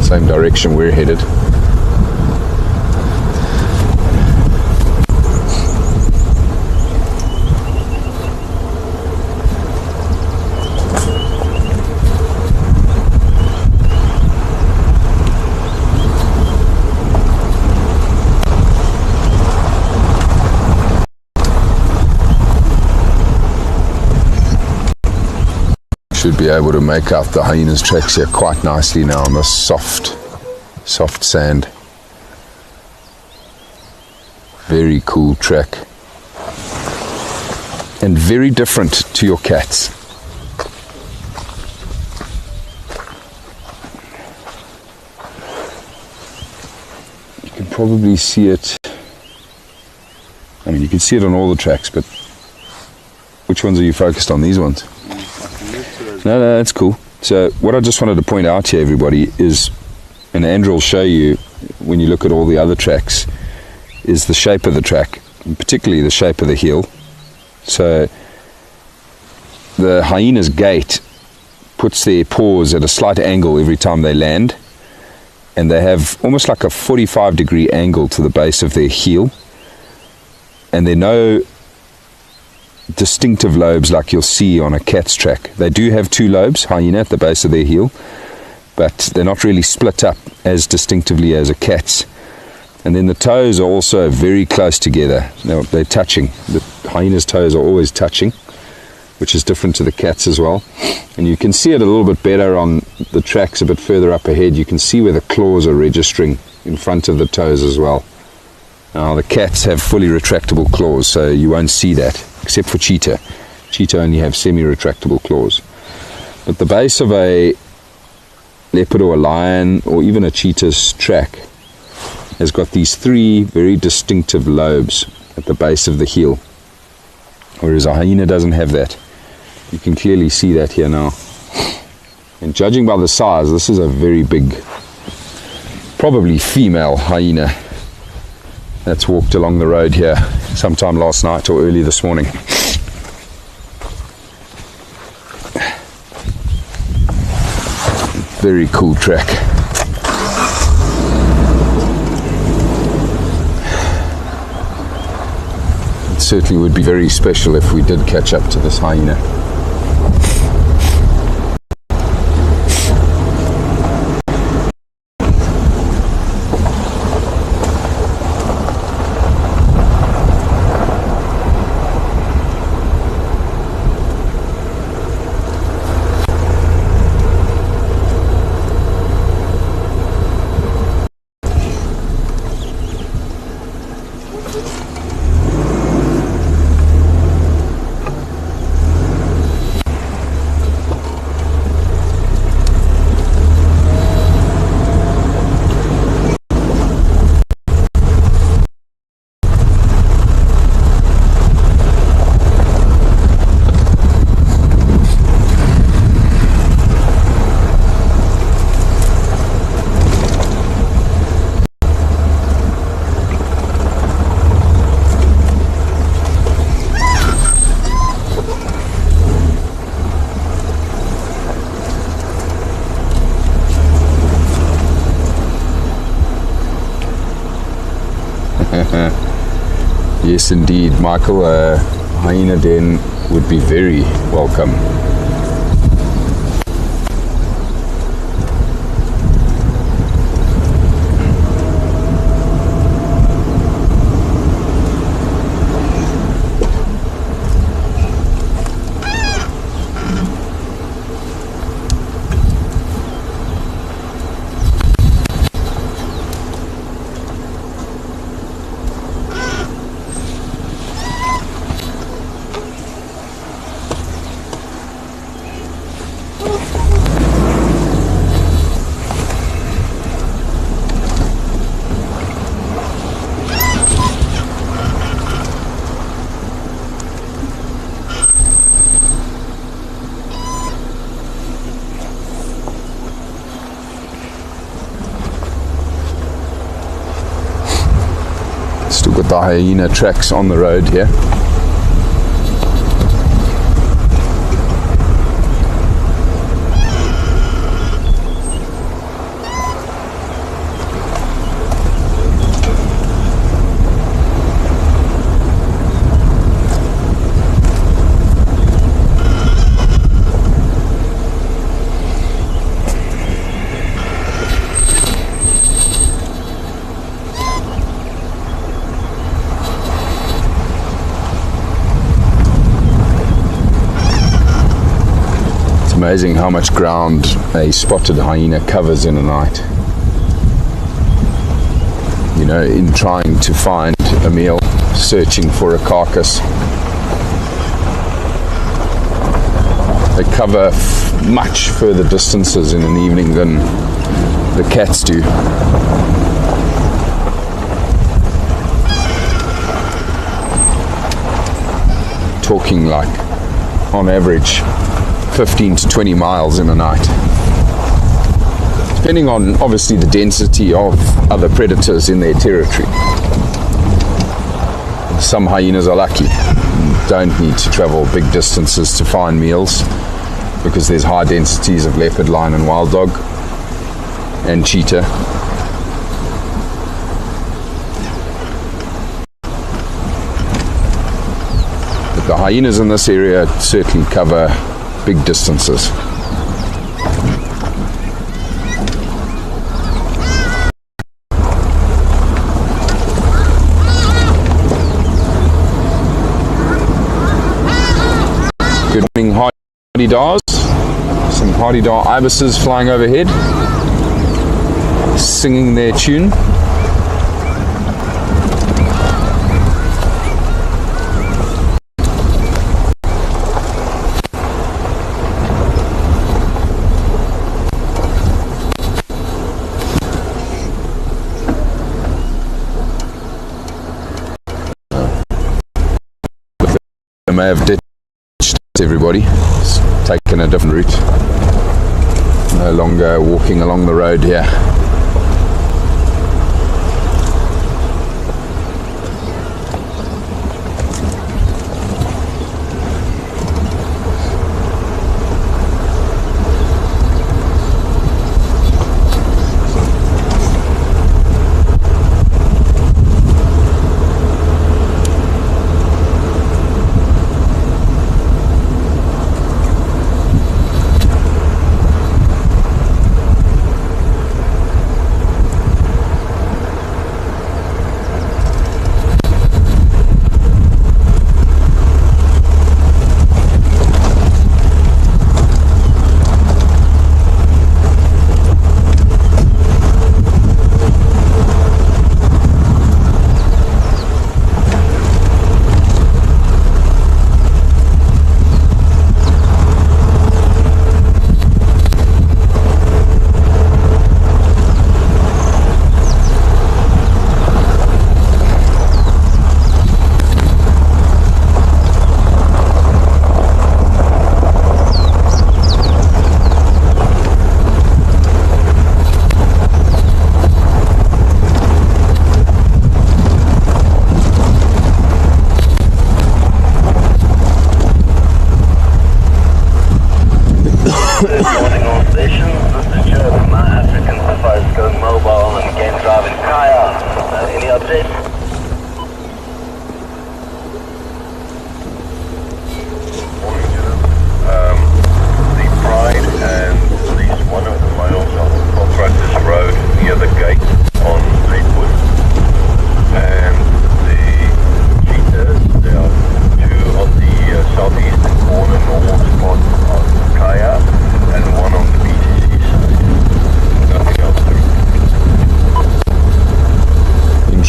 Same direction we're headed. Should be able to make out the hyena's tracks here quite nicely now on the soft sand. Very cool track. And very different to your cats. You can probably see it. I mean, you can see it on all the tracks, but which ones are you focused on? These ones? No, that's cool. So what I just wanted to point out here, everybody, is, and Andrew will show you when you look at all the other tracks, is the shape of the track, and particularly the shape of the heel. So the hyena's gait puts their paws at a slight angle every time they land, and they have almost like a 45-degree angle to the base of their heel, and there are no distinctive lobes like you'll see on a cat's track. They do have two lobes, hyena, at the base of their heel, but they're not really split up as distinctively as a cat's. And then the toes are also very close together. Now they're touching. The hyena's toes are always touching, which is different to the cat's as well. And you can see it a little bit better on the tracks a bit further up ahead. You can see where the claws are registering in front of the toes as well. Now the cats have fully retractable claws, so you won't see that, except for cheetah. Cheetah only have semi-retractable claws. But the base of a leopard or a lion or even a cheetah's track has got these three very distinctive lobes at the base of the heel, whereas a hyena doesn't have that. You can clearly see that here now. And judging by the size, this is a very big, probably female hyena that's walked along the road here sometime last night or early this morning. Very cool track. It certainly would be very special if we did catch up to this hyena. Yes, indeed, Michael. Hyena den would be very welcome. Still got the hyena tracks on the road here. Amazing how much ground a spotted hyena covers in a night. You know, in trying to find a meal, searching for a carcass. They cover much further distances in an evening than the cats do. Talking like, on average, 15 to 20 miles in a night, depending on obviously the density of other predators in their territory. Some hyenas are lucky, don't need to travel big distances to find meals because there's high densities of leopard, lion and wild dog and cheetah. But the hyenas in this area certainly cover big distances. Good morning, hardy-dars. Some hardy-dar ibises flying overhead, singing their tune. May have ditched everybody, it's taken a different route, no longer walking along the road here.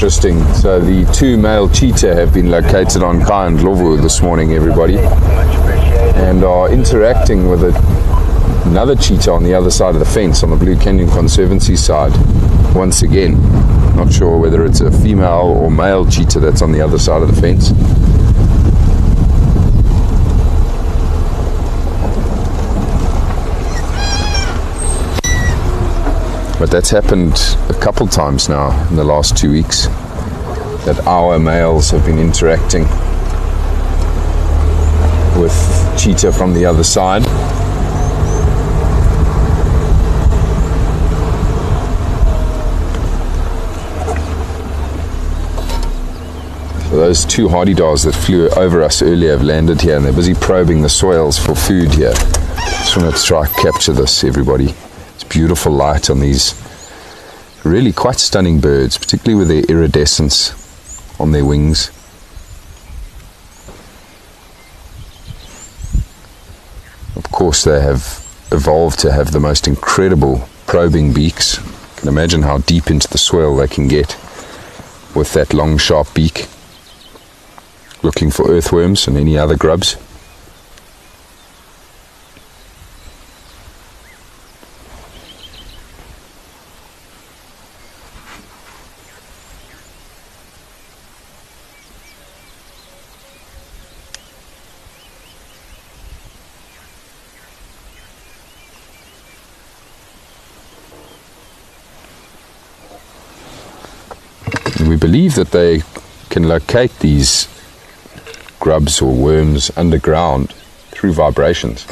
interesting. So the 2 male cheetah have been located on Kai and Lovu this morning, everybody, and are interacting with another cheetah on the other side of the fence, on the Blue Canyon Conservancy side, once again. Not sure whether it's a female or male cheetah that's on the other side of the fence. But that's happened a couple times now in the last 2 weeks, that our males have been interacting with cheetah from the other side. So those 2 hardy-dars that flew over us earlier have landed here, and they're busy probing the soils for food here. Just want to try and capture this, everybody. Beautiful light on these really quite stunning birds, particularly with their iridescence on their wings. Of course, they have evolved to have the most incredible probing beaks. You can imagine how deep into the soil they can get with that long, sharp beak, looking for earthworms and any other grubs. We believe that they can locate these grubs or worms underground through vibrations.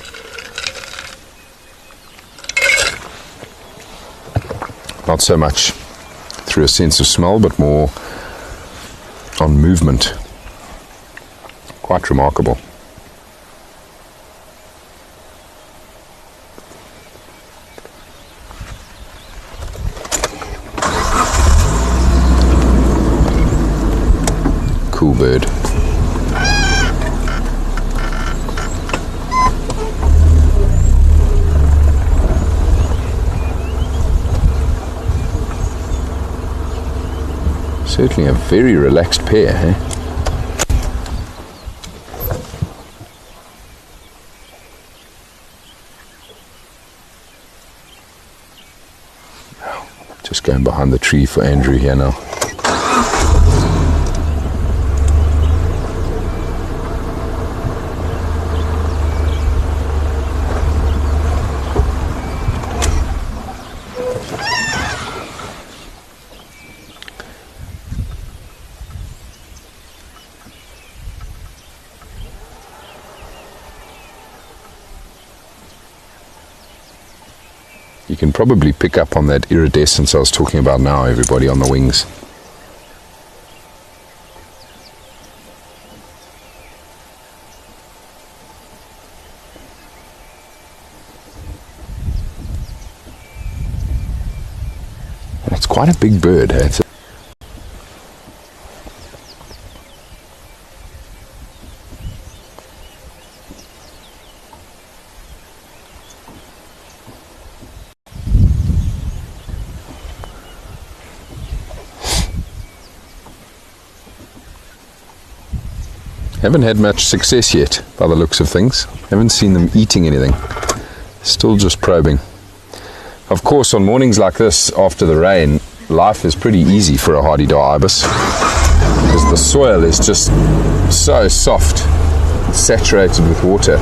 Not so much through a sense of smell, but more on movement. Quite remarkable. Cool bird. Certainly a very relaxed pair, eh? Just going behind the tree for Andrew here now. You can probably pick up on that iridescence I was talking about now, everybody, on the wings. It's quite a big bird, eh? Haven't had much success yet, by the looks of things. Haven't seen them eating anything. Still just probing. Of course, on mornings like this, after the rain, life is pretty easy for a hardy-dar ibis, because the soil is just so soft, saturated with water.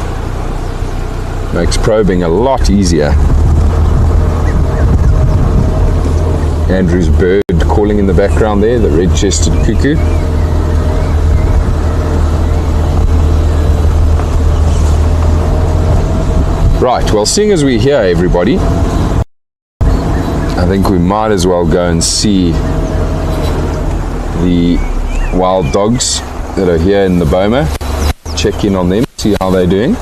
Makes probing a lot easier. Andrew's bird calling in the background there, the red-chested cuckoo. Right, well, seeing as we're here, everybody, I think we might as well go and see the wild dogs that are here in the boma. Check in on them, see how they're doing.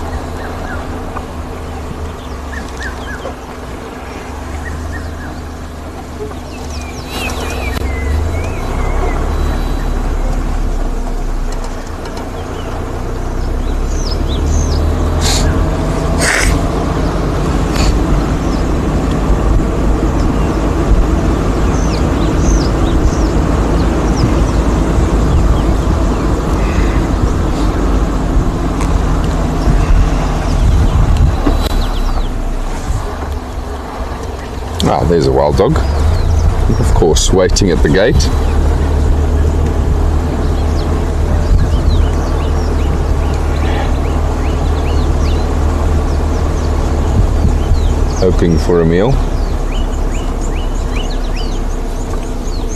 Ah, there's a wild dog. Of course, waiting at the gate. Hoping for a meal.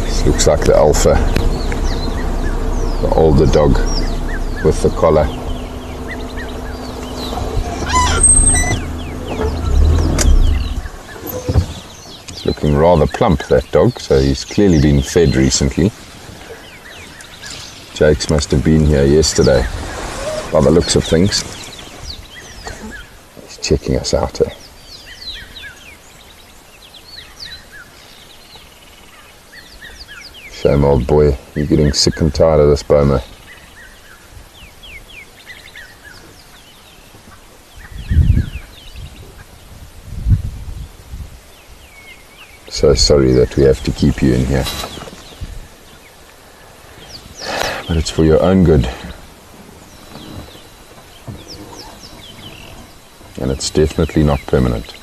This looks like the alpha, the older dog with the collar. It's looking rather plump, that dog, so he's clearly been fed recently. Jakes must have been here yesterday by the looks of things. He's checking us out here. Shame, old boy, you're getting sick and tired of this boma. So sorry that we have to keep you in here. But it's for your own good. And it's definitely not permanent.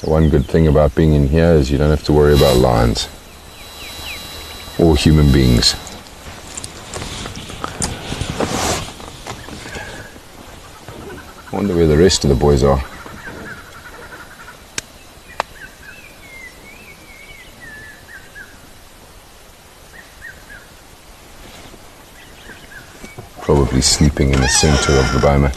The one good thing about being in here is you don't have to worry about lions or human beings. I wonder where the rest of the boys are. Probably sleeping in the center of the boma.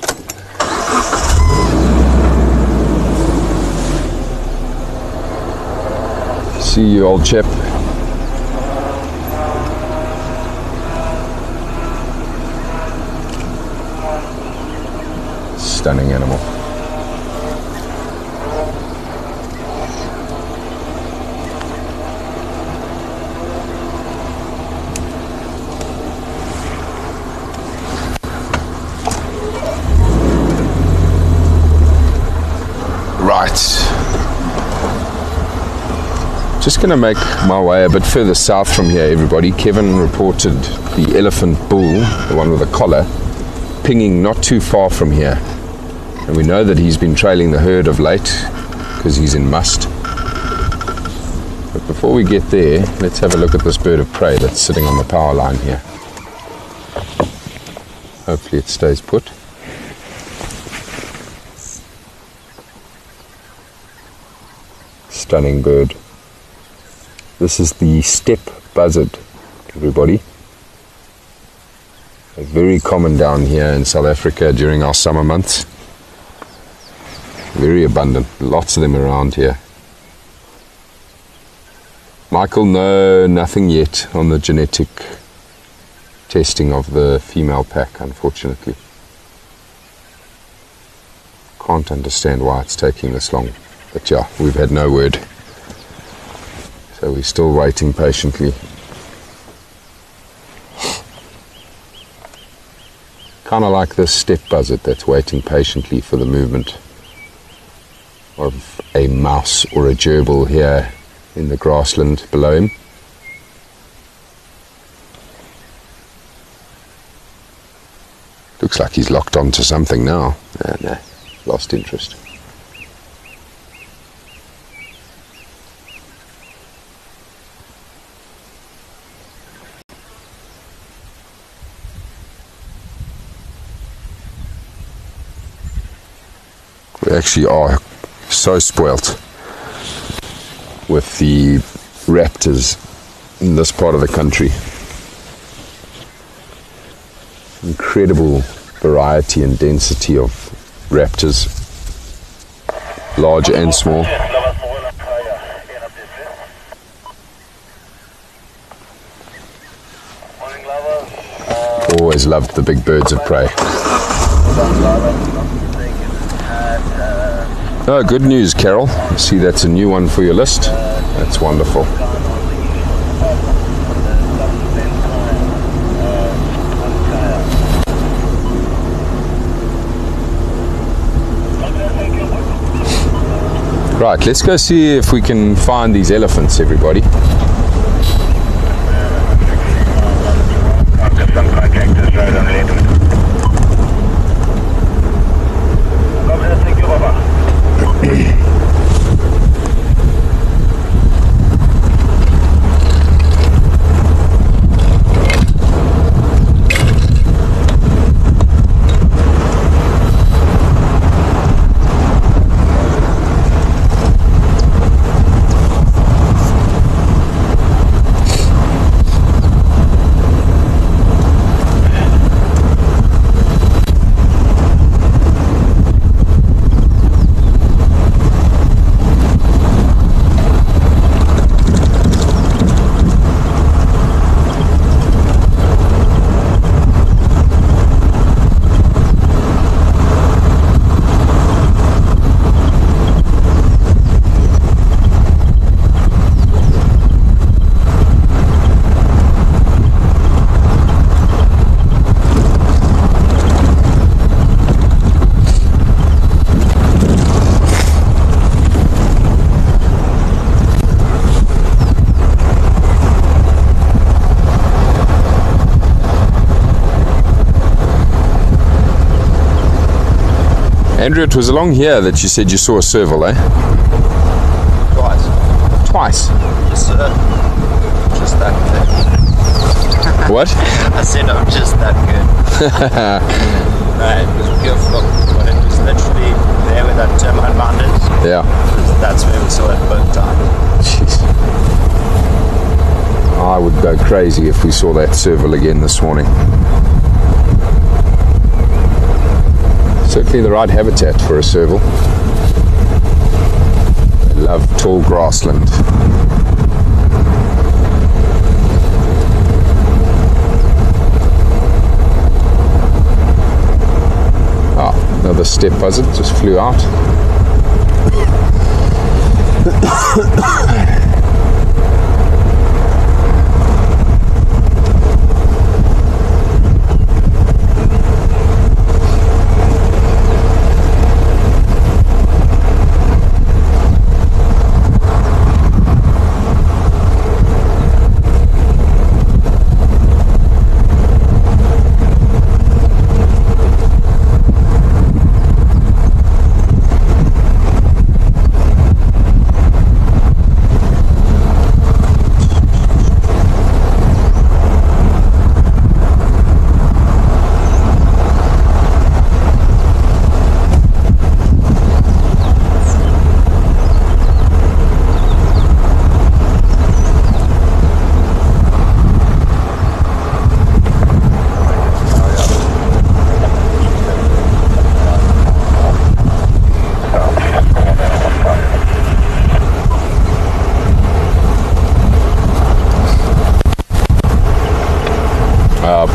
See you, old chap. Stunning animal. Right. Just going to make my way a bit further south from here, everybody. Kevin reported the elephant bull, the one with the collar, pinging not too far from here. And we know that he's been trailing the herd of late because he's in must. But before we get there, let's have a look at this bird of prey that's sitting on the power line here. Hopefully it stays put. Stunning bird. This is the steppe buzzard, everybody. Very common down here in South Africa during our summer months. Very abundant, lots of them around here. Michael, no, nothing yet on the genetic testing of the female pack, unfortunately. Can't understand why it's taking this long, but yeah, we've had no word. So we're still waiting patiently. Kind of like this steppe buzzard that's waiting patiently for the movement of a mouse or a gerbil here in the grassland below him. Looks like he's locked onto something now. No, lost interest. We actually are so spoilt with the raptors in this part of the country. Incredible variety and density of raptors, large and small. Always loved the big birds of prey. Oh, good news, Carol. I see that's a new one for your list. That's wonderful. Right, let's go see if we can find these elephants, everybody. Andrew, it was along here that you said you saw a serval, eh? Twice? Just that good. What? I said I'm just that good. No, it was pure flock. But it was literally there where that termite mound is. Yeah. That's where we saw it both times. Jeez. I would go crazy if we saw that serval again this morning. Certainly the right habitat for a serval. They love tall grassland. Ah, another step buzzard just flew out.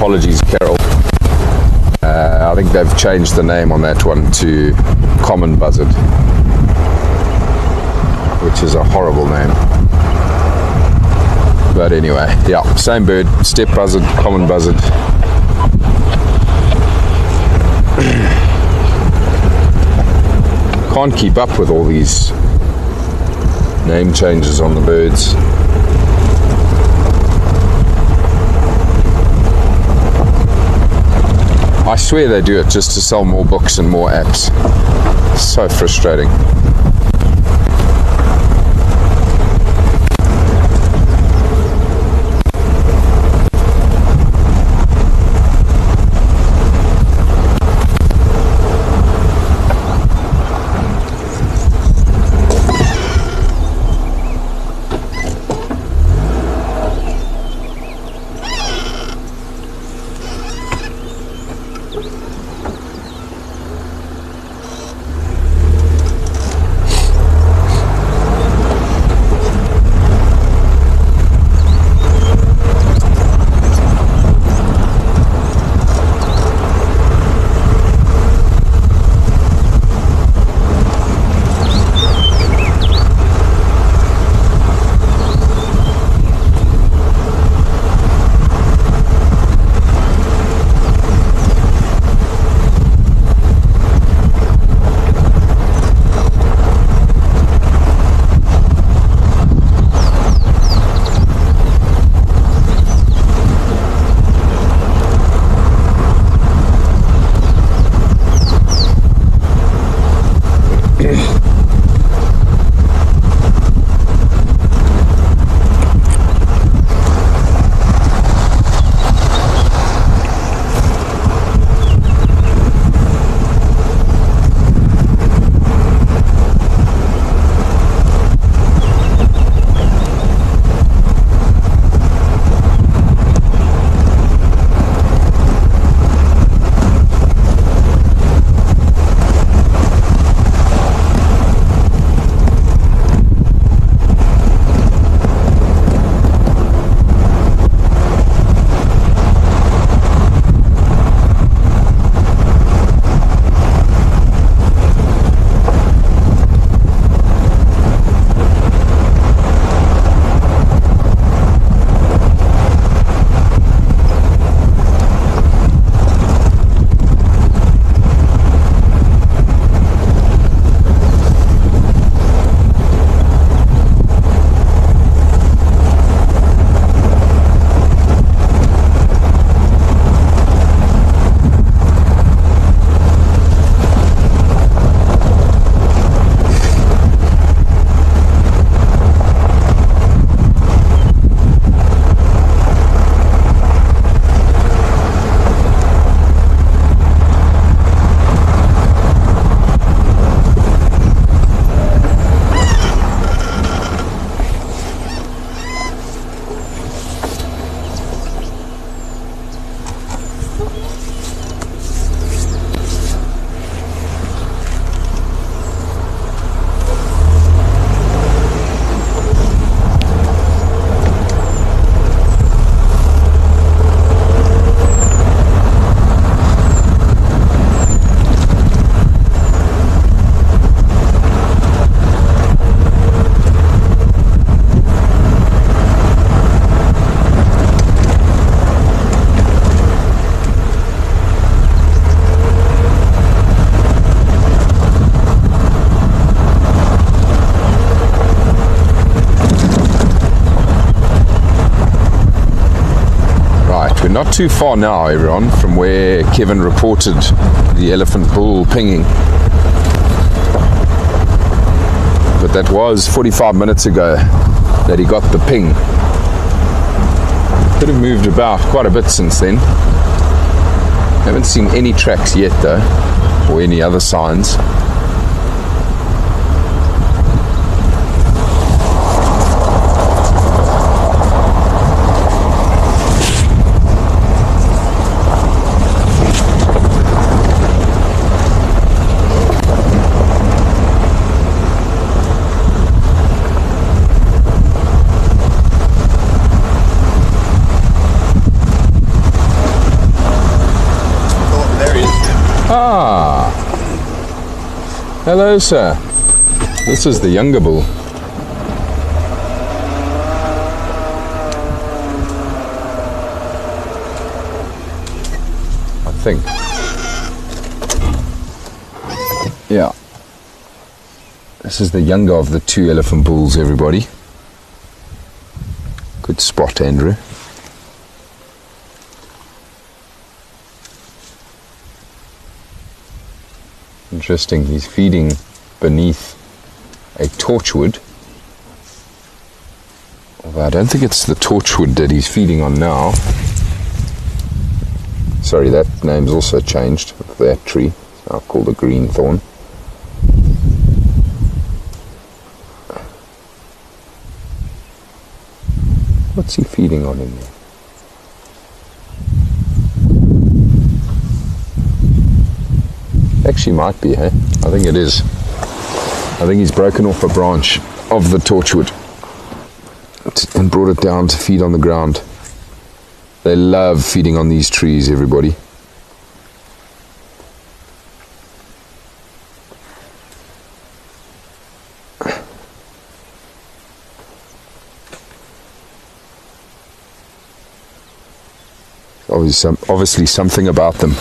Apologies, Carol. I think they've changed the name on that one to common buzzard, which is a horrible name. But anyway, yeah, same bird, steppe buzzard, common buzzard. Can't keep up with all these name changes on the birds. I swear they do it just to sell more books and more apps. So frustrating. Right, we're not too far now, everyone, from where Kevin reported the elephant bull pinging. But that was 45 minutes ago that he got the ping. Could have moved about quite a bit since then. Haven't seen any tracks yet though, or any other signs. Hello, sir. This is the younger bull. I think. Yeah. This is the younger of the two elephant bulls, everybody. Good spot, Andrew. Interesting, he's feeding beneath a torchwood. Although I don't think it's the torchwood that he's feeding on now. Sorry, that name's also changed of that tree. It's now called a green thorn. What's he feeding on in there? Actually might be, hey? I think it is. I think he's broken off a branch of the torchwood and brought it down to feed on the ground. They love feeding on these trees, everybody. Obviously something about them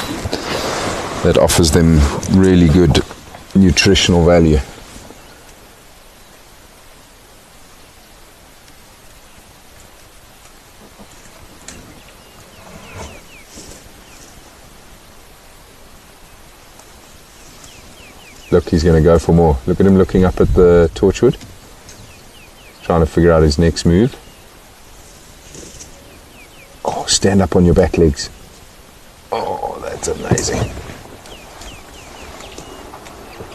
that offers them really good nutritional value. Look, he's going to go for more. Look at him looking up at the torchwood, trying to figure out his next move. Oh, stand up on your back legs. Oh, that's amazing.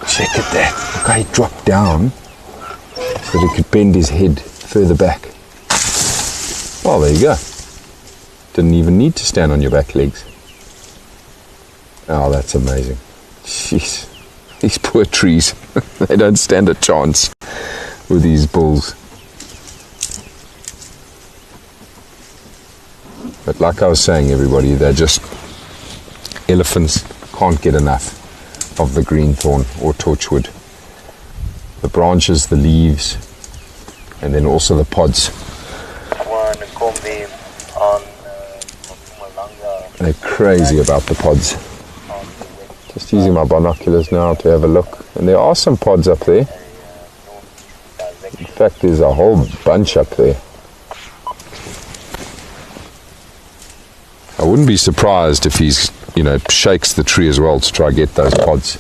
Check at that. Look how he dropped down so that he could bend his head further back. Well, there you go. Didn't even need to stand on your back legs. Oh, that's amazing. Jeez. These poor trees. They don't stand a chance with these bulls. But like I was saying, everybody, they're just... Elephants can't get enough of the green thorn or torchwood. The branches, the leaves, and then also the pods. They're crazy about the pods. Just using my binoculars now to have a look. And there are some pods up there. In fact, there's a whole bunch up there. I wouldn't be surprised if he's, shakes the tree as well to try to get those pods.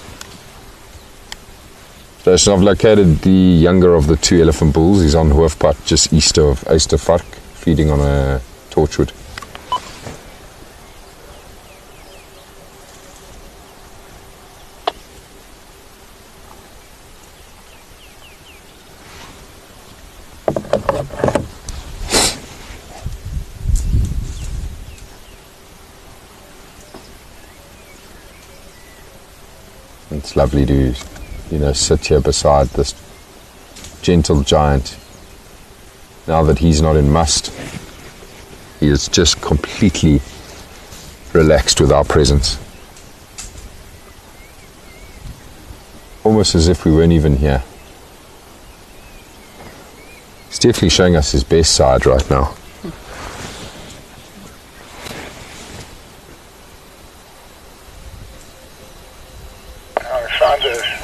So I've located the younger of the two elephant bulls. He's on Hoofpad, just east of Oostervark, feeding on a torchwood. It's lovely to, sit here beside this gentle giant. Now that he's not in must, he is just completely relaxed with our presence. Almost as if we weren't even here. He's definitely showing us his best side right now.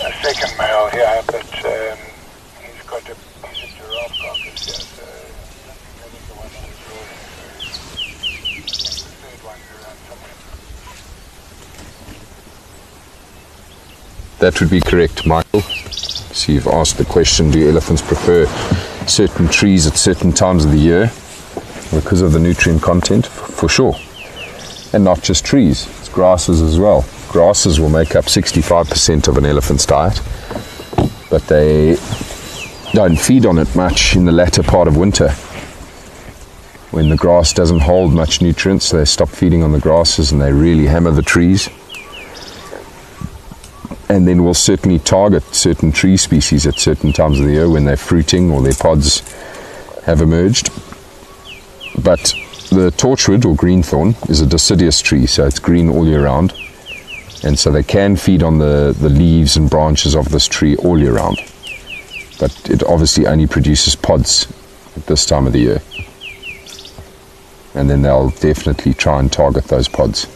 A second male here, but he's got a giraffe carcass here, so that is the one on the that would be correct, Michael. So you've asked the question, do elephants prefer certain trees at certain times of the year because of the nutrient content? For sure. And not just trees, it's grasses as well. Grasses will make up 65% of an elephant's diet, but they don't feed on it much in the latter part of winter. When the grass doesn't hold much nutrients, they stop feeding on the grasses and they really hammer the trees. And then we'll certainly target certain tree species at certain times of the year when they're fruiting or their pods have emerged. But the torchwood or greenthorn is a deciduous tree, so it's green all year round. And so they can feed on the leaves and branches of this tree all year round. But it obviously only produces pods at this time of the year. And then they'll definitely try and target those pods.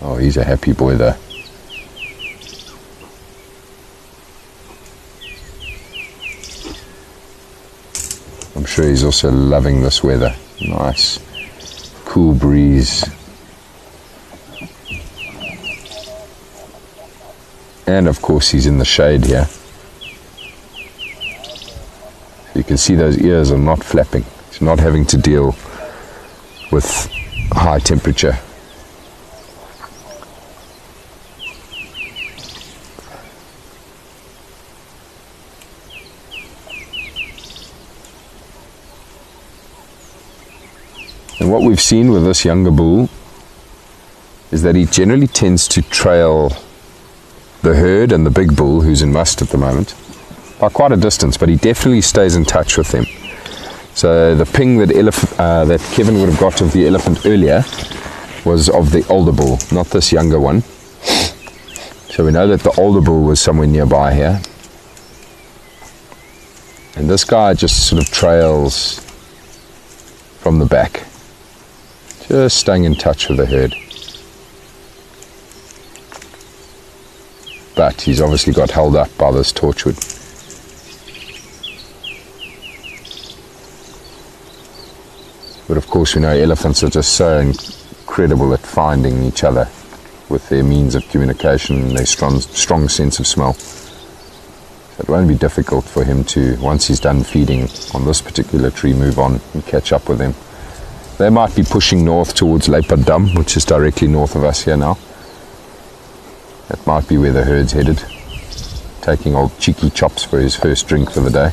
Oh, he's a happy boy there. I'm sure he's also loving this weather. Nice, cool breeze. And of course he's in the shade here. You can see those ears are not flapping. He's not having to deal with high temperature. And what we've seen with this younger bull is that he generally tends to trail the herd and the big bull, who's in must at the moment, by quite a distance, but he definitely stays in touch with them. So the ping that Kevin would have got of the elephant earlier was of the older bull, not this younger one. So we know that the older bull was somewhere nearby here. And this guy just sort of trails from the back, just staying in touch with the herd. But he's obviously got held up by this torchwood. But of course we know elephants are just so incredible at finding each other with their means of communication and their strong sense of smell. So it won't be difficult for him to, once he's done feeding on this particular tree, move on and catch up with them. They might be pushing north towards Leopard Dam, which is directly north of us here now. That might be where the herd's headed, taking old Cheeky Chops for his first drink for the day.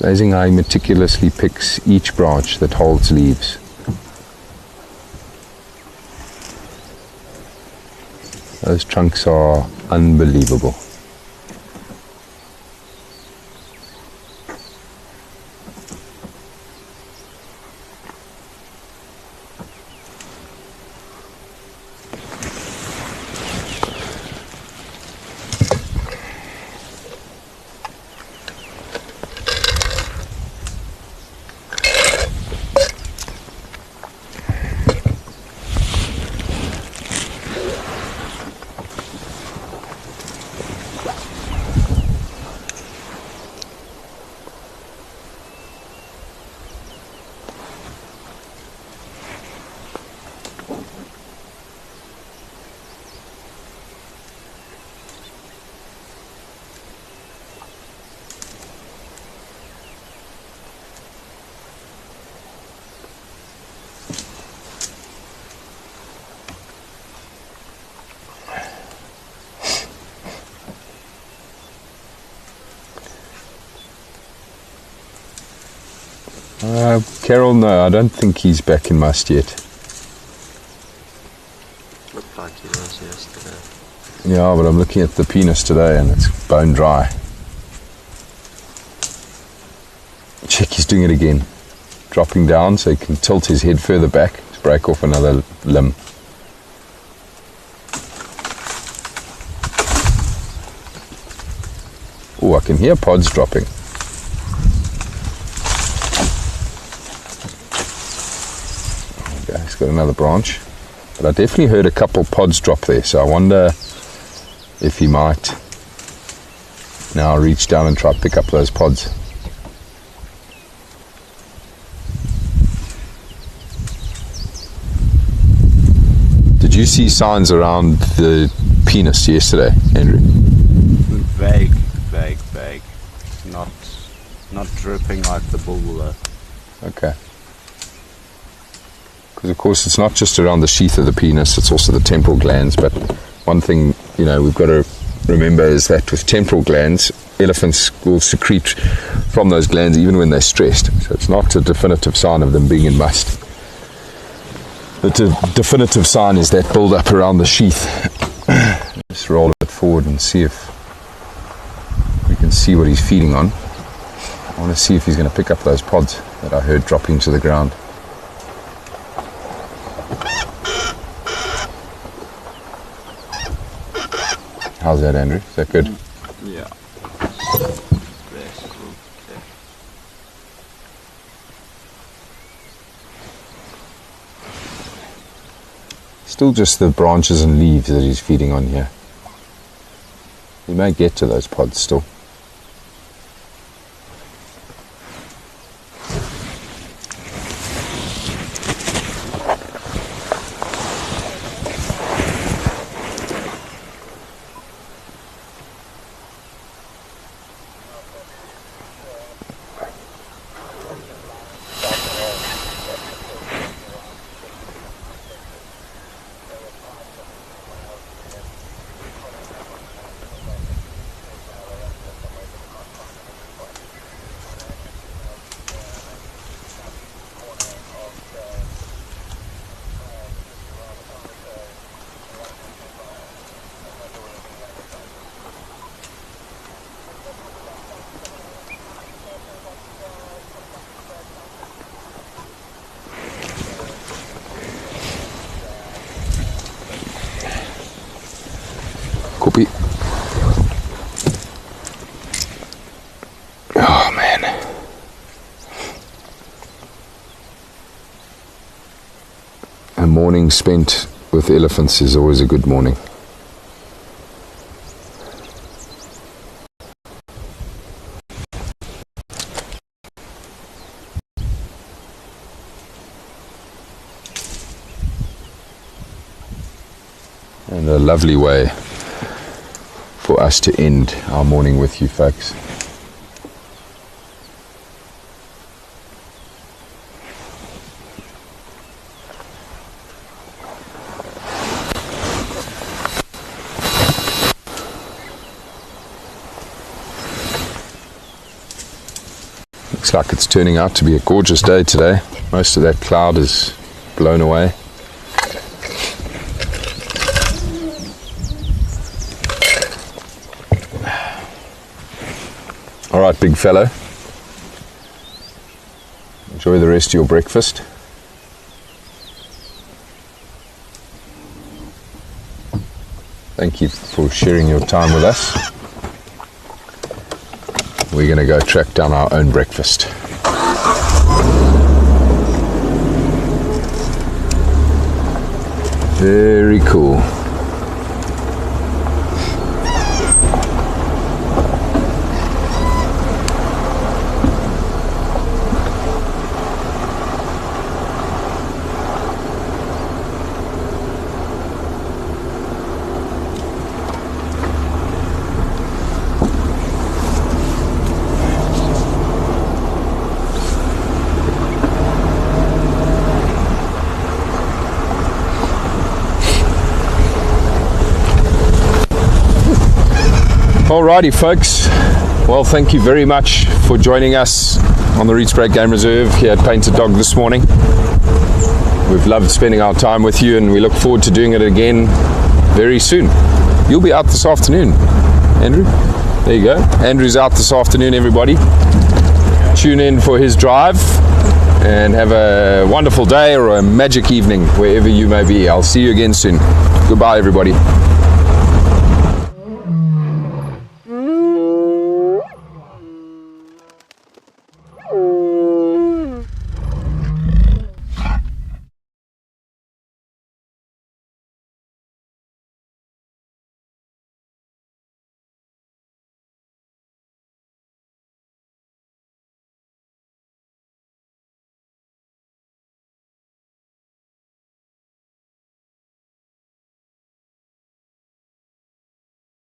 Amazing how he meticulously picks each branch that holds leaves. Those trunks are unbelievable. Carol, no, I don't think he's back in must yet. Looked like he was yesterday. Yeah, but I'm looking at the penis today and it's bone dry. Check, he's doing it again. Dropping down so he can tilt his head further back to break off another limb. Oh, I can hear pods dropping. got another branch. But I definitely heard a couple pods drop there, so I wonder if he might now reach down and try to pick up those pods. Did you see signs around the penis yesterday, Andrew? Vague. Not dripping like the bull though. Okay. Because of course it's not just around the sheath of the penis, it's also the temporal glands. But one thing, we've got to remember is that with temporal glands, elephants will secrete from those glands even when they're stressed. So it's not a definitive sign of them being in must. The definitive sign is that build up around the sheath. Just roll it forward and see if we can see what he's feeding on. I want to see if he's going to pick up those pods that I heard dropping to the ground. How's that, Andrew? Is that good? Yeah. Still just the branches and leaves that he's feeding on here. He may get to those pods still. Copy. Oh man. A morning spent with elephants is always a good morning. And a lovely way for us to end our morning with you folks. Looks like it's turning out to be a gorgeous day today. Most of that cloud is blown away. All right, big fellow. Enjoy the rest of your breakfast. Thank you for sharing your time with us. We're going to go track down our own breakfast. Very cool. Alrighty folks, well thank you very much for joining us on the Rietspruit Game Reserve here at Painted Dog this morning. We've loved spending our time with you and we look forward to doing it again very soon. You'll be out this afternoon, Andrew. There you go. Andrew's out this afternoon, everybody. Tune in for his drive and have a wonderful day or a magic evening wherever you may be. I'll see you again soon. Goodbye everybody.